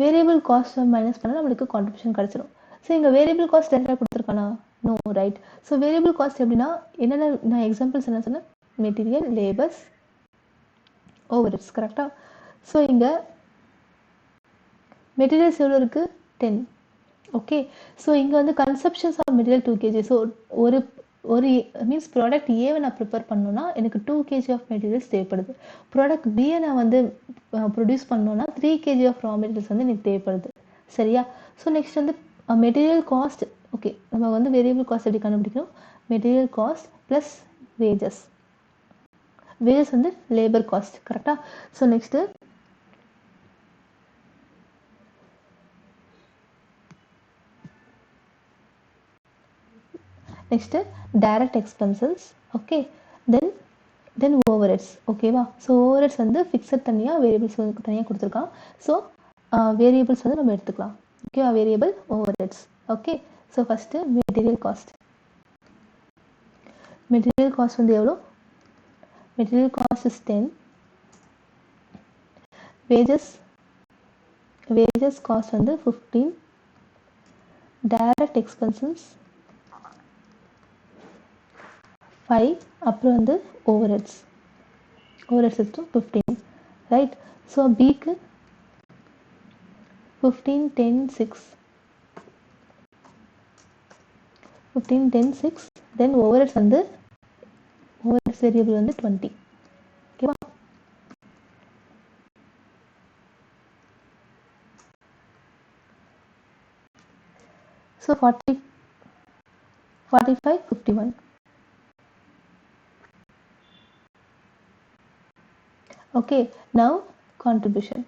Variable cost minus பண்ணால் நம்மளுக்கு கான்ட்ரிபியூஷன் கிடச்சிடும். ஸோ இங்கே வேரியபிள் காஸ்ட் என்ன கொடுத்துருக்கானா, no, right. So variable cost எப்படின்னா என்னென்ன நான் எக்ஸாம்பிள்ஸ் என்ன சொன்னேன், மெட்டீரியல், லேபர்ஸ், ஓவர்ஹெட்ஸ். கரெக்டா? ஸோ இங்கே மெட்டீரியல்ஸ் எவ்வளோ இருக்குது, 10. ஓகே. ஸோ இங்கே வந்து consumptions of material 2 kg. So ஒரு மீன்ஸ் ப்ராடக்ட் ஏவை நான் ப்ரிப்பேர் பண்ணணும்னா எனக்கு 2 kg ஆஃப் மெட்டீரியல்ஸ் தேவைப்படுது. ப்ராடக்ட் பியை நான் வந்து ப்ரொடியூஸ் பண்ணணும்னா 3 kg ஆஃப் ரா மெட்டீரியல்ஸ் வந்து எனக்கு தேவைப்படுது. சரியா? ஸோ நெக்ஸ்ட் வந்து மெட்டீரியல் காஸ்ட். ஓகே, நம்ம வந்து வேரியபிள் காஸ்ட் எப்படி கண்டுபிடிக்கணும், material cost plus wages. Wages வந்து லேபர் காஸ்ட். கரெக்டாக? So next next direct expenses. Okay, then overheads. ஓகேவா? ஸோ overheads வந்து ஃபிக்ஸட் தனியாக, வேரியபிள்ஸ் வந்து தனியாக கொடுத்துருக்கான். ஸோ வேரியபிள்ஸ் வந்து நம்ம எடுத்துக்கலாம். ஓகேவா? Variable, overheads. Okay. So first material cost. Material cost வந்து எவ்வளோ, material cost is 10. Wages cost வந்து 15. Direct expenses 5. அப்புறம் வந்து ஓவர்ஹெட்ஸ் எடுத்து 15. ரைட்? ஸோ பிக்கு 15, 10, 6. 15, 10, 6. தென் ஓவர்ஹெட்ஸ் வந்து ஓவர்ஹெட்ஸ் வேரியபிள் வந்து 20. ஓகேவா? So 40, 45, 51. Okay, now contribution.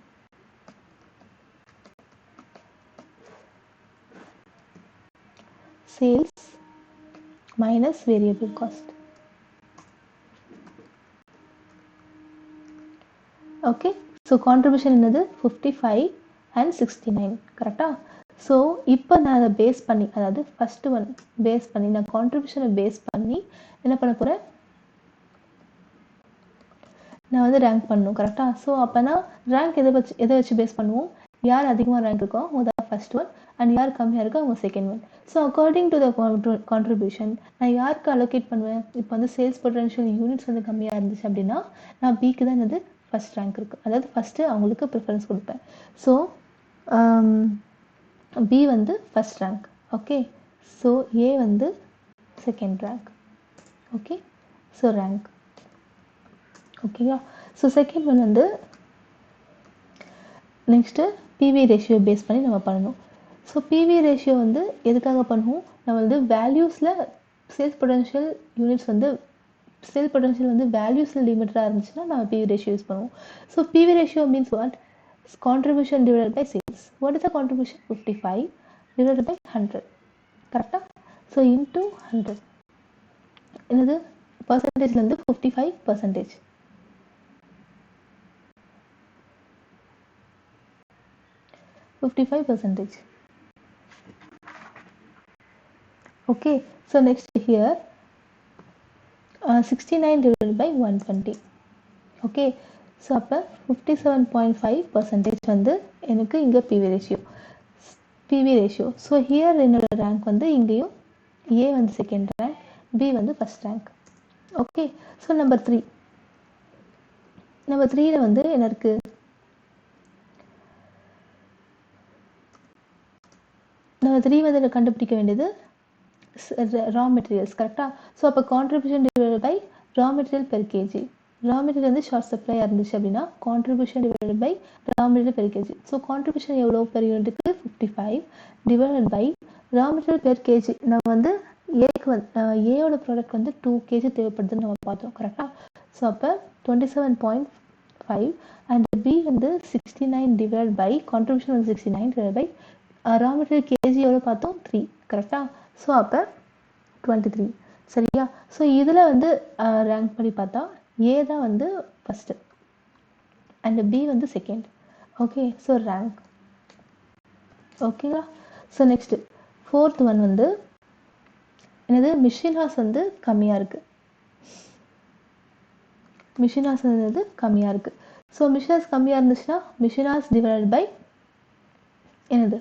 Sales minus variable cost. Okay, so contribution என்னது 55 and 69. கரெக்டா? ஸோ இப்போ நான் அதை பேஸ் பண்ணி, அதாவது ஃபஸ்ட்டு ஒன் பேஸ் பண்ணி நான் கான்ட்ரிபியூஷனை பேஸ் பண்ணி என்ன பண்ண போகிறேன், நான் வந்து ரேங்க் பண்ணணும். கரெக்டாக? ஸோ அப்போனா ரேங்க் எதை வச்சு பேஸ் பண்ணுவோம், யார் அதிகமாக ரேங்க் இருக்கோ அவங்க தான் ஃபர்ஸ்ட் ஒன் அண்ட் யார் கம்மியாக இருக்கோ அவங்க second one. So according to the contribution நான் யாருக்கு அலோகேட் பண்ணுவேன்? இப்போ வந்து சேல்ஸ் பொட்டன்ஷியல் யூனிட்ஸ் வந்து கம்மியாக இருந்துச்சு அப்படின்னா நான் பிக்கு தான் என்னது ஃபர்ஸ்ட் ரேங்க் இருக்குது, அதாவது ஃபஸ்ட்டு அவங்களுக்கு ப்ரிஃபரன்ஸ் கொடுப்பேன். ஸோ பி வந்து ஃபர்ஸ்ட் ரேங்க். ஓகே, ஸோ ஏ வந்து second rank. Okay, so rank. ஓகேவா? ஸோ செகண்ட் ஒன் வந்து நெக்ஸ்ட்டு பிவி ரேஷியோ பேஸ் பண்ணி நம்ம பண்ணணும். ஸோ பிவி ரேஷியோ வந்து எதுக்காக பண்ணுவோம்? நம்ம வந்து வேல்யூஸில் சேல்ஸ் பொட்டன்ஷியல் யூனிட்ஸ் வந்து சேல் பொட்டன்ஷியல் வந்து வேல்யூஸில் லிமிட்டடாக இருந்துச்சுன்னா நம்ம பிவி ரேஷியோ யூஸ் பண்ணுவோம். So PV ratio means what? Contribution divided by sales. What is the contribution? 55 divided by 100. கரெக்டாக? ஸோ இன்டூ 100 என்னது பர்சன்டேஜ்லேருந்து 55%. 55%. Okay, so next here 69 divided by 120. Okay, so அப்போ 57.5% வந்து எனக்கு இங்கே பிவி ரேஷியோ. ஸோ ஹியர் என்னோட rank வந்து இங்கேயும் ஏ வந்து செகண்ட் ரேங்க், பி வந்து first rank. Okay, so number 3 வந்து என்ன இருக்குது? நம்பர் 3 வந்து கண்டுபிடிக்க வேண்டியது ரா மெட்டீரியல்ஸ். கரெக்டாக? ஸோ அப்போ contribution divided by raw material per kg. Raw material வந்து ஷார்ட் சப்ளையாக இருந்துச்சு அப்படின்னா contribution divided by raw material per kg. So contribution எவ்வளோ பெர் யூனிட்டுக்கு? 55 divided by raw material per KG. நம்ம வந்து ஏக்கு வந்து ஏயோட ப்ராடக்ட் வந்து 2 kg தேவைப்படுதுன்னு நம்ம பார்த்தோம். கரெக்டாக? ஸோ அப்போ 27.5 அண்ட் பி வந்து 69 டிவைட் பை கான்ட்ரிபியூஷன் வந்து 69 divide by raw material kg எவ்வளோ பார்த்தோம்? 3. கரெக்டாக? ஸோ அப்போ 23. சரியா? ஸோ இதில் வந்து ரேங்க் பண்ணி பார்த்தா ஏ தான் வந்து ஃபஸ்ட்டு அண்ட் பி வந்து செகண்ட். Okay, so rank. ஓகேங்களா? ஸோ நெக்ஸ்ட்டு ஃபோர்த் ஒன் வந்து என்னது? மிஷின் ஹார்ஸ் வந்து கம்மியாக இருக்குது. மிஷின் ஹார்ஸ் வந்து கம்மியாக இருக்குது. ஸோ மிஷின் ஹார்ஸ் கம்மியாக இருந்துச்சுன்னா மிஷின் ஹார்ஸ் டிவைடட் பை என்னது?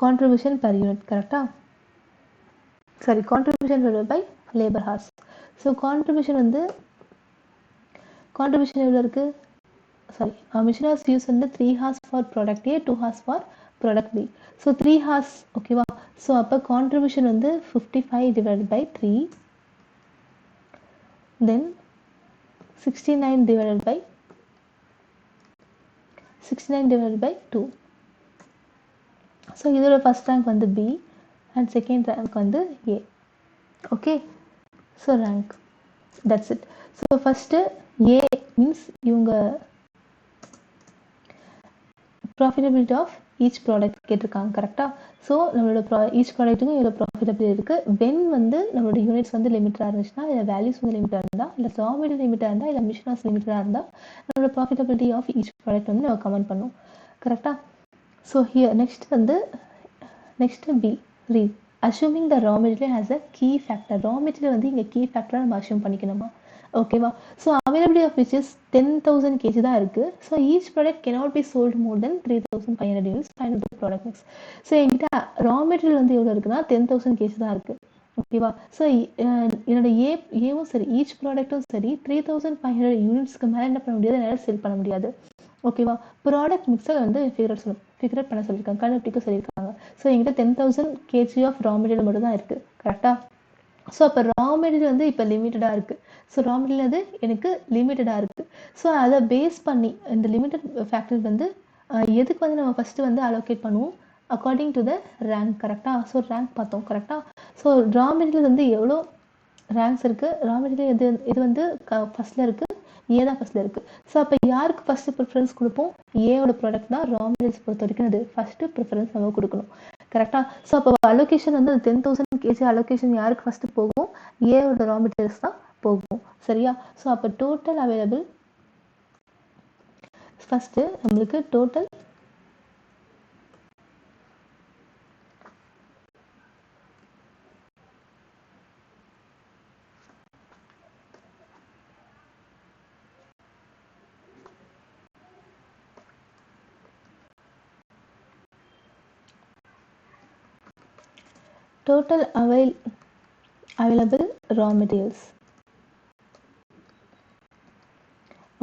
Contribution per unit. கரெக்டாக? Sorry, contribution divided by labour hours. So contribution எவ்வளோ இருக்குது? சாரி, மிஷின் ஹார்ஸ் யூஸ் வந்து 3 hours for product A, 2 hours for product B. So 3 hours. ஓகேவா? So அப்போ contribution வந்து 55 divided by 3, then 69 divided by 2. So இதோட first rank வந்து B and second rank வந்து A. Okay, so rank. That's it. So first A means இவங்க profitability of each product கேட்டிருக்காங்க. கரெக்டாக? So நம்மளோட ஈச் ப்ராடக்ட்டுக்கும் எவ்வளோ ப்ராஃபிட்டபிலிட்டி இருக்குது. வென் வந்து நம்மளோட யூனிட்ஸ் வந்து லிமிட்டாக இருந்துச்சுன்னா, இல்லை வேல்யூஸ் வந்து லிமிட்டாக இருந்தால், இல்லை ரா மெட்டீரியல் லிமிட்டாக இருந்தால், இல்லை மிஷின் ஹார்ஸ் லிமிட்டாக இருந்தால் நம்மளோட ப்ராஃபிட்டபிலிட்டி ஆஃப் ஈச் ப்ராடக்ட் வந்து நம்ம கமெண்ட் பண்ணுவோம். கரெக்டாக? So here next B read assuming the raw material has a key factor. Raw material வந்து இங்கே கீ ஃபேக்டராக நம்ம அஷ்யூம் பண்ணிக்கணுமா? ஓகேவா? So availability of which is 10,000 kg தான் இருக்குது. So each product cannot be sold more than 3,500 units. Find out the product mix. So என்கிட்ட raw material வந்து எவ்வளோ இருக்குன்னா 10,000 kg தான் இருக்குது. ஓகேவா? ஸோ என்னோட ஏவும் சரி, ஈச் ப்ராடக்ட்டும் சரி 3,500 யூனிட்ஸ்க்கு மேலே என்ன பண்ண முடியாது, என்னால் செல் பண்ண முடியாது. ஓகேவா? ப்ராடக்ட் மிக்ஸை வந்து ஃபிகர் பண்ண சொல்லியிருக்காங்க, கண்டுபிடிக்க சொல்லியிருக்காங்க. ஸோ என்கிட்ட 10,000 kg ஆஃப் ரா மெட்டீரியல் மட்டும் தான் இருக்குது. கரெக்டாக? ஸோ அப்போ ரா மெட்டீரியல் வந்து இப்போ லிமிட்டடாக இருக்குது. ஸோ ரா மெட்டீரியல் வந்து எனக்கு லிமிட்டடாக இருக்குது. ஸோ அதை பேஸ் பண்ணி இந்த லிமிட்டட் ஃபேக்டர் வந்து எதுக்கு வந்து நம்ம ஃபஸ்ட்டு வந்து அலோகேட் பண்ணுவோம்? According to the rank. கரெக்டாக? ஸோ ரேங்க் பார்த்தோம். கரெக்டாக? ஸோ ரா மெட்டீரியல் வந்து எவ்வளோ ரேங்க்ஸ் இருக்குது? ரா மெட்டீரியல் இது வந்து ஃபஸ்ட்டில் இருக்குது, ஏ தான் ஃபஸ்ட்டில் இருக்குது. ஸோ அப்போ யாருக்கு ஃபஸ்ட்டு ப்ரிஃபரன்ஸ் கொடுப்போம்? ஏவோட ப்ராடக்ட் தான் ரா மெட்டீரியல்ஸ் பொறுத்த வரைக்கும் அது ஃபஸ்ட்டு ப்ரிஃபரன்ஸ் நம்ம கொடுக்கணும். கரெக்டாக? ஸோ அப்போ அலோகேஷன் வந்து 10,000 kg அலோகேஷன் யாருக்கு ஃபஸ்ட்டு போகும்? ஏவோட ரா மெட்டீரியல்ஸ் தான் போகும். சரியா? ஸோ அப்போ டோட்டல் அவைலபிள் ஃபஸ்ட்டு நம்மளுக்கு total total available raw materials.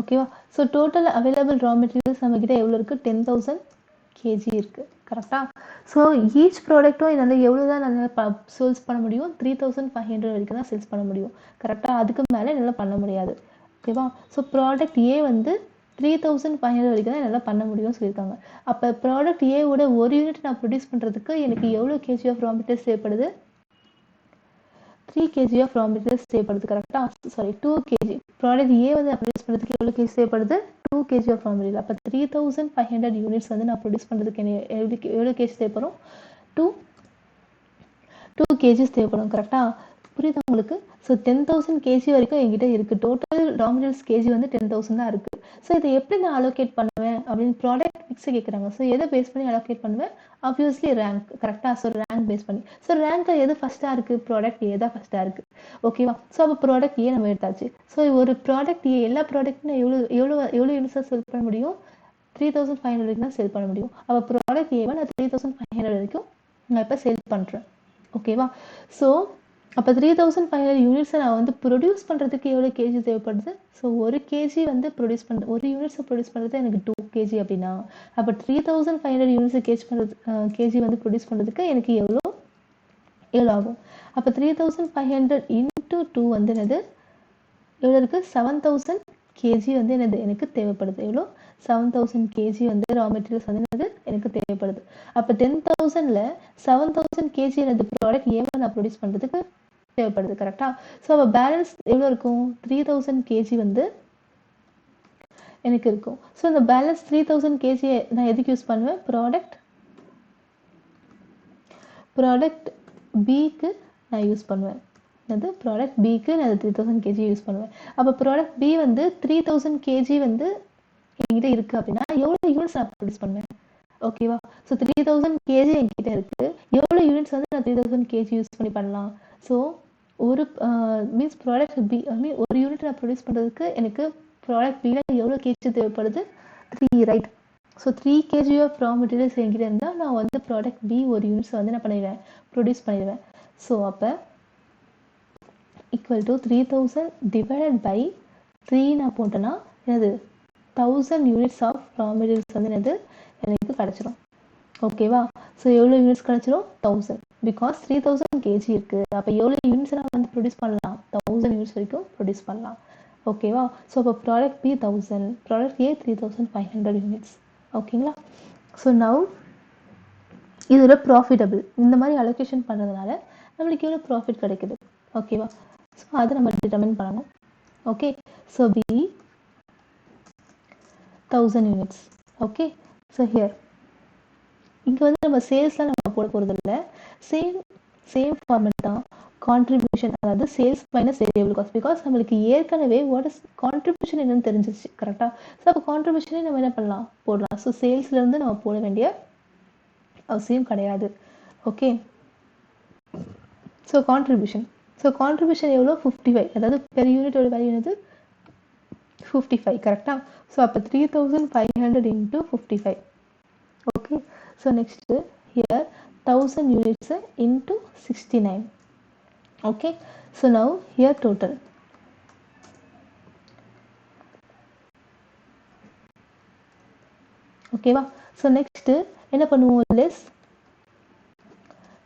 ஓகேவா? So total available raw materials நம்மக்கிட்ட எவ்வளோ இருக்குது? 10,000 kg இருக்குது. கரெக்டாக? ஸோ ஈச் ப்ராடக்ட்டும் என்னால் எவ்வளோ தான் என்னால் சேல்ஸ் பண்ண முடியும்? 3,500 வரைக்கும் தான் சேல்ஸ் பண்ண முடியும். கரெக்டாக? அதுக்கு மேலே என்னால் பண்ண முடியாது. ஓகேவா? ஸோ ப்ராடக்ட் ஏ வந்து 3,500 வரைக்கும் தான் என்னால் பண்ண முடியும்னு சொல்லியிருக்காங்க. அப்போ ப்ராடக்ட் ஏவோட ஒரு யூனிட் நான் ப்ரொடியூஸ் பண்ணுறதுக்கு எனக்கு எவ்வளோ கேஜி ஆஃப் ரா மெட்டீரியல்ஸ் தேவைப்படுது? 3 kg ஆஃப் ரா மெட்டீரியல்ஸ் தேவைப்படுது. கரெக்டாக? Sorry 2 kg. ப்ராடக்ட் ஏ வந்து ப்ரொடியூஸ் பண்ணுறதுக்கு எவ்வளோ கேஜி தேவைப்படுது? 2 kg ஆஃப் ரா மெட்டீரியல். அப்போ 3,500 யூனிட்ஸ் வந்து நான் ப்ரொடியூஸ் பண்ணுறதுக்கு எவ்வளோ கேஜி தேவைப்படும்? 2 kgs தேவைப்படும். கரெக்டாக? புரியுதா உங்களுக்கு? ஸோ 10,000 kg வரைக்கும் என்கிட்ட இருக்குது. டோட்டல் ரா மெட்டீரியல்ஸ் கேஜி வந்து 10,000 தான் இருக்குது. ஸோ இதை எப்படி நான் அலோகேட் பண்ணுவேன் அப்படின்னு ப்ராடக்ட் மிக்ஸை கேட்குறாங்க. ஸோ எதை பேஸ் பண்ணி அலோகேட் பண்ணுவேன்? Obviously rank. கரெக்டாக? ஸோ ரேங்க் பேஸ் பண்ணி. ஸோ ரேங்க்கில் எது ஃபஸ்ட்டாக இருக்குது? ப்ராடக்ட் ஏ தான் ஃபஸ்ட்டாக இருக்குது. ஓகேவா? ஸோ அப்போ ப்ராடக்ட் ஏ நம்ம எடுத்தாச்சு. ஸோ ஒரு ப்ராடக்ட் ஏ எல்லா ப்ராடக்ட்டும் எவ்வளோ யூனிட்ஸாக செல் பண்ண முடியும்? 3,500 வரைக்கும் தான் செல் பண்ண முடியும். அப்போ ப்ராடக்ட் ஏவை நான் 3,500 வரைக்கும் நான் இப்போ சேல் பண்ணுறேன். ஓகேவா? ஸோ அப்போ 3,500 யூனிட்ஸை நான் வந்து ப்ரொடியூஸ் பண்ணுறதுக்கு எவ்வளோ கேஜி தேவைப்படுது? ஸோ ஒரு கேஜி வந்து ப்ரொடியூஸ் பண்ணுறது, ஒரு யூனிட்ஸை ப்ரொடியூஸ் பண்ணுறது எனக்கு 2 kg அப்படின்னா அப்போ 3,500 யூனிட்ஸை கேஜி வந்து ப்ரொடியூஸ் பண்ணுறதுக்கு எனக்கு எவ்வளோ ஆகும்? அப்போ 3,500 இன்ட்டு 2 வந்து என்னது எவ்வளோ இருக்குது? 7,000 kg வந்து எனக்கு தேவைப்படுது. எவ்வளோ? 7,000 kg வந்து ரா மெட்டீரியல்ஸ் வந்து எனக்கு தேவைப்படுது. அப்போ 10,000ல் 7,000 kg எனது ப்ராடக்ட் ஏவை நான் ப்ரொடியூஸ் பண்ணுறதுக்கு தேவைப்படுது. கரெக்டாக? ஸோ அப்போ பேலன்ஸ் எவ்வளோ இருக்கும்? 3,000 kg வந்து எனக்கு இருக்கும். ஸோ இந்த பேலன்ஸ் 3,000 kg நான் எதுக்கு யூஸ் பண்ணுவேன்? ப்ராடக்ட் பிக்கு நான் யூஸ் பண்ணுவேன். அது ப்ராடக்ட் பிக்கு நான் 3,000 kg யூஸ் பண்ணுவேன். அப்போ ப்ராடக்ட் பி வந்து 3,000 kg வந்து என்கிட்ட இருக்குது அப்படின்னா எவ்வளோ யூனிட்ஸ் நான் ப்ரொடியூஸ் பண்ணுவேன்? ஓகேவா? ஸோ 3,000 kg என்கிட்ட இருக்குது. எவ்வளோ யூனிட்ஸ் வந்து நான் 3,000 kg யூஸ் பண்ணி பண்ணலாம்? ஸோ ஒரு மீன்ஸ் ப்ராடக்ட் பி ஒரு யூனிட் நான் ப்ரொடியூஸ் பண்ணுறதுக்கு எனக்கு ப்ராடக்ட் பியில் எவ்வளோ கேஜி தேவைப்படுது? 3, right? So 3 kg of raw materials என்கிட்ட இருந்தால் நான் வந்து ப்ராடக்ட் பி ஒரு யூனிட்ஸ் வந்து நான் பண்ணிடுவேன், ப்ரொடியூஸ் பண்ணிடுவேன். ஸோ அப்போ ஈக்குவல் டு 3,000 டிவைடட் பை 3 நான் போட்டேன்னா என்னது 1,000 யூனிட்ஸ் ஆஃப் ரா மெட்டீரியல்ஸ் வந்து என்னது எனக்கு கிடச்சிரும். ஓகேவா? ஸோ எவ்வளோ யூனிட்ஸ் கிடச்சிரும்? 1,000. பிகாஸ் 3,000 kg இருக்குது. அப்போ எவ்வளோ யூனிட்ஸ் நான் வந்து ப்ரொடியூஸ் பண்ணலாம்? 1,000 யூனிட்ஸ் வரைக்கும் ப்ரொடியூஸ் பண்ணலாம். ஓகேவா? ஸோ அப்போ product B 1,000, product A 3,500 units. ஓகேங்களா? ஸோ நவ் இதோட ப்ராஃபிட்டபிள் இந்த மாதிரி அலோகேஷன் பண்ணுறதுனால நம்மளுக்கு எவ்வளோ ப்ராஃபிட் கிடைக்குது? ஓகேவா? ஸோ அதை நம்ம டிட்டர்மின் பண்ணணும். Okay? So B 1,000 units. Okay? So here இங்கே வந்து நம்ம சேல்ஸ்லாம் நம்ம போட போகிறது இல்லை. சேம் ஃபார்மெட் தான். கான்ட்ரிபியூஷன், அதாவது sales minus variable cost. Because நம்மளுக்கு ஏற்கனவே வாட் இஸ் கான்ட்ரிபியூஷன் என்னன்னு தெரிஞ்சிச்சு. கரெக்டாக? ஸோ அப்போ கான்ட்ரிபியூஷனே நம்ம என்ன பண்ணலாம்? போடலாம். ஸோ சேல்ஸ்லேருந்து நம்ம போட வேண்டிய அவசியம் கிடையாது. ஓகே? ஸோ கான்ட்ரிபியூஷன் எவ்வளோ? 55. அதாவது பெர் யூனிட்டோட வேல்யூ என்னது? 55. கரெக்டாக? ஸோ அப்போ 3,500 into 55. Okay? So next here 1,000 units into 69. Okay, so now here total. Okay va? So next என்ன பண்ணுவோம்? less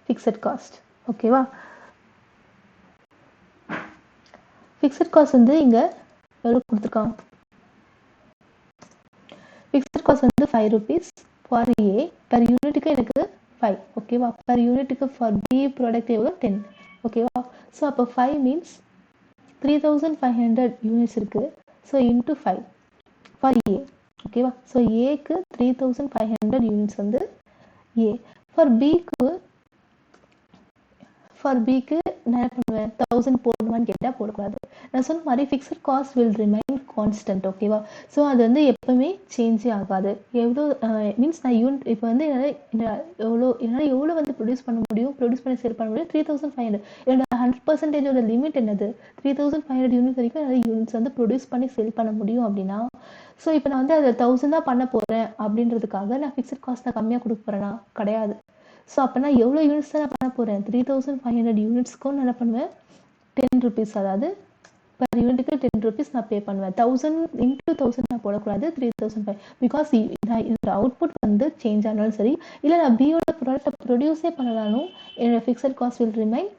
fixed cost. Okay va? fixed cost வந்து இங்க எவ்வளவு கொடுத்திருக்காங்க? fixed cost வந்து 5 rupees for A, per unitக்கு எனக்கு 5. Okay va? per unitக்கு for B product எவ்வளவு? 10. ஓகேவா? ஸோ அப்போ 5 மீன்ஸ் 3,500 யூனிட்ஸ் இருக்குது. ஸோ இன்ட்டு 5 ஃபார் ஏ. ஓகேவா? ஸோ ஏக்கு 3,500 யூனிட்ஸ் வந்து ஏ. ஃபார் பிக்கு நான் என்ன பண்ணுவேன்? 1,000 போடணுமான்னு கேட்டால் போடக்கூடாது. நான் சொன்ன மாதிரி fixed cost will remain constant. ஓகேவா? ஸோ அது வந்து எப்பவுமே சேஞ்சே ஆகாது. எவ்வளோ மீன்ஸ் நான் யூனிட் இப்போ வந்து என்னால் எவ்வளோ வந்து ப்ரொடியூஸ் பண்ண முடியும், ப்ரொடியூஸ் பண்ணி சேல் பண்ண முடியும்? 3,500. என்னோட 100% லிமிட் என்னது? 3,500 யூனிட் வரைக்கும் என்னால் யூனிட்ஸ் வந்து ப்ரொடியூஸ் பண்ணி சேல் பண்ண முடியும் அப்படின்னா, ஸோ இப்போ நான் வந்து அதை 1,000 தான் பண்ண போகிறேன் அப்படின்றதுக்காக நான் ஃபிக்ஸட் காஸ்ட் நான் கம்மியாக கொடுக்க போகிறேன்னா கிடையாது. ஸோ அப்போ நான் எவ்வளோ யூனிட்ஸ் தான் நான் பண்ண போகிறேன், 3500 யூனிட்ஸ்க்கும் நான் என்ன பண்ணுவேன், 10 rupees, அதாவது பர் யூனிட்டுக்கு 10 rupees நான் பே பண்ணுவேன். 1000 இன்ட்டு 1000 நான் போடக்கூடாது, 3005. பிகாஸ் நான் இதோட அவுட்புட் வந்து சேஞ்ச் ஆனாலும் சரி, இல்லை நான் பியோட ப்ராடக்ட்டை ப்ரொடியூஸே பண்ணலாலும் என்னோட fixed cost will remain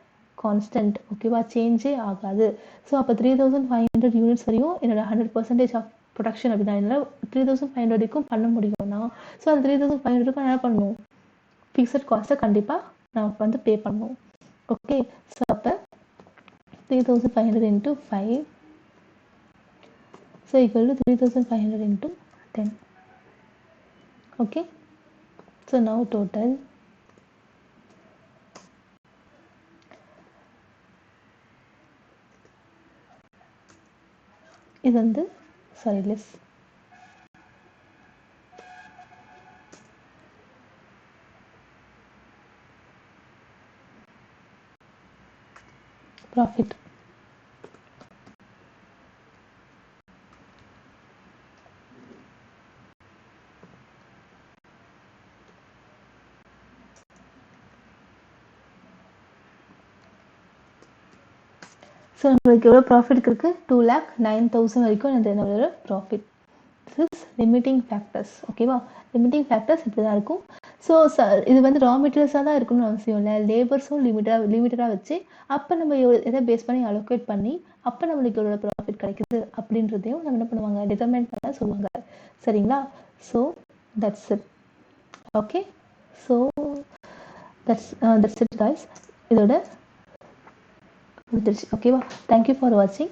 constant. ஓகேவா, சேஞ்சே ஆகாது. ஸோ அப்போ 3500 யூனிட்ஸ் வரையும் என்னோட 100% ஆஃப் ப்ரொடக்ஷன் அப்படின்னா என்னால் 3500க்கும் பண்ண முடியும்னா, ஸோ அந்த 3500க்கும் நான் என்ன பண்ணணும், ஃபிக்ஸட் காஸ்ட்டை கண்டிப்பாக நான் வந்து பே பண்ணணும். ஓகே, ஸோ அப்போ 3500 into 5, so equal to 3500 into 10. Okay, so now total இது வந்து sorry less profit. ஸோ நம்மளுக்கு எவ்வளோ ப்ராஃபிட் இருக்குது, 2,09,000 வரைக்கும் என்னோட profit. This is limiting factors. ஓகேவா, லிமிட்டிங் ஃபேக்டர்ஸ் இப்படி தான் இருக்கும். ஸோ இது வந்து ரா மெட்டீரியல்ஸாக தான் இருக்கணும்னு அவசியம் இல்லை, லேபர்ஸும் லிமிட்டடாக வச்சு அப்போ நம்ம எதை பேஸ் பண்ணி அலோகேட் பண்ணி அப்போ நம்மளுக்கு எவ்வளோ ப்ராஃபிட் கிடைக்குது அப்படின்றதையும் நம்ம என்ன பண்ணுவாங்க, டிட்டர்மைன் பண்ண சொல்லுவாங்க. சரிங்களா, so that's it. Okay, so that's it guys. இதோட முடிஞ்சிருச்சு. ஓகேவா, தேங்க்யூ ஃபார் வாட்சிங்.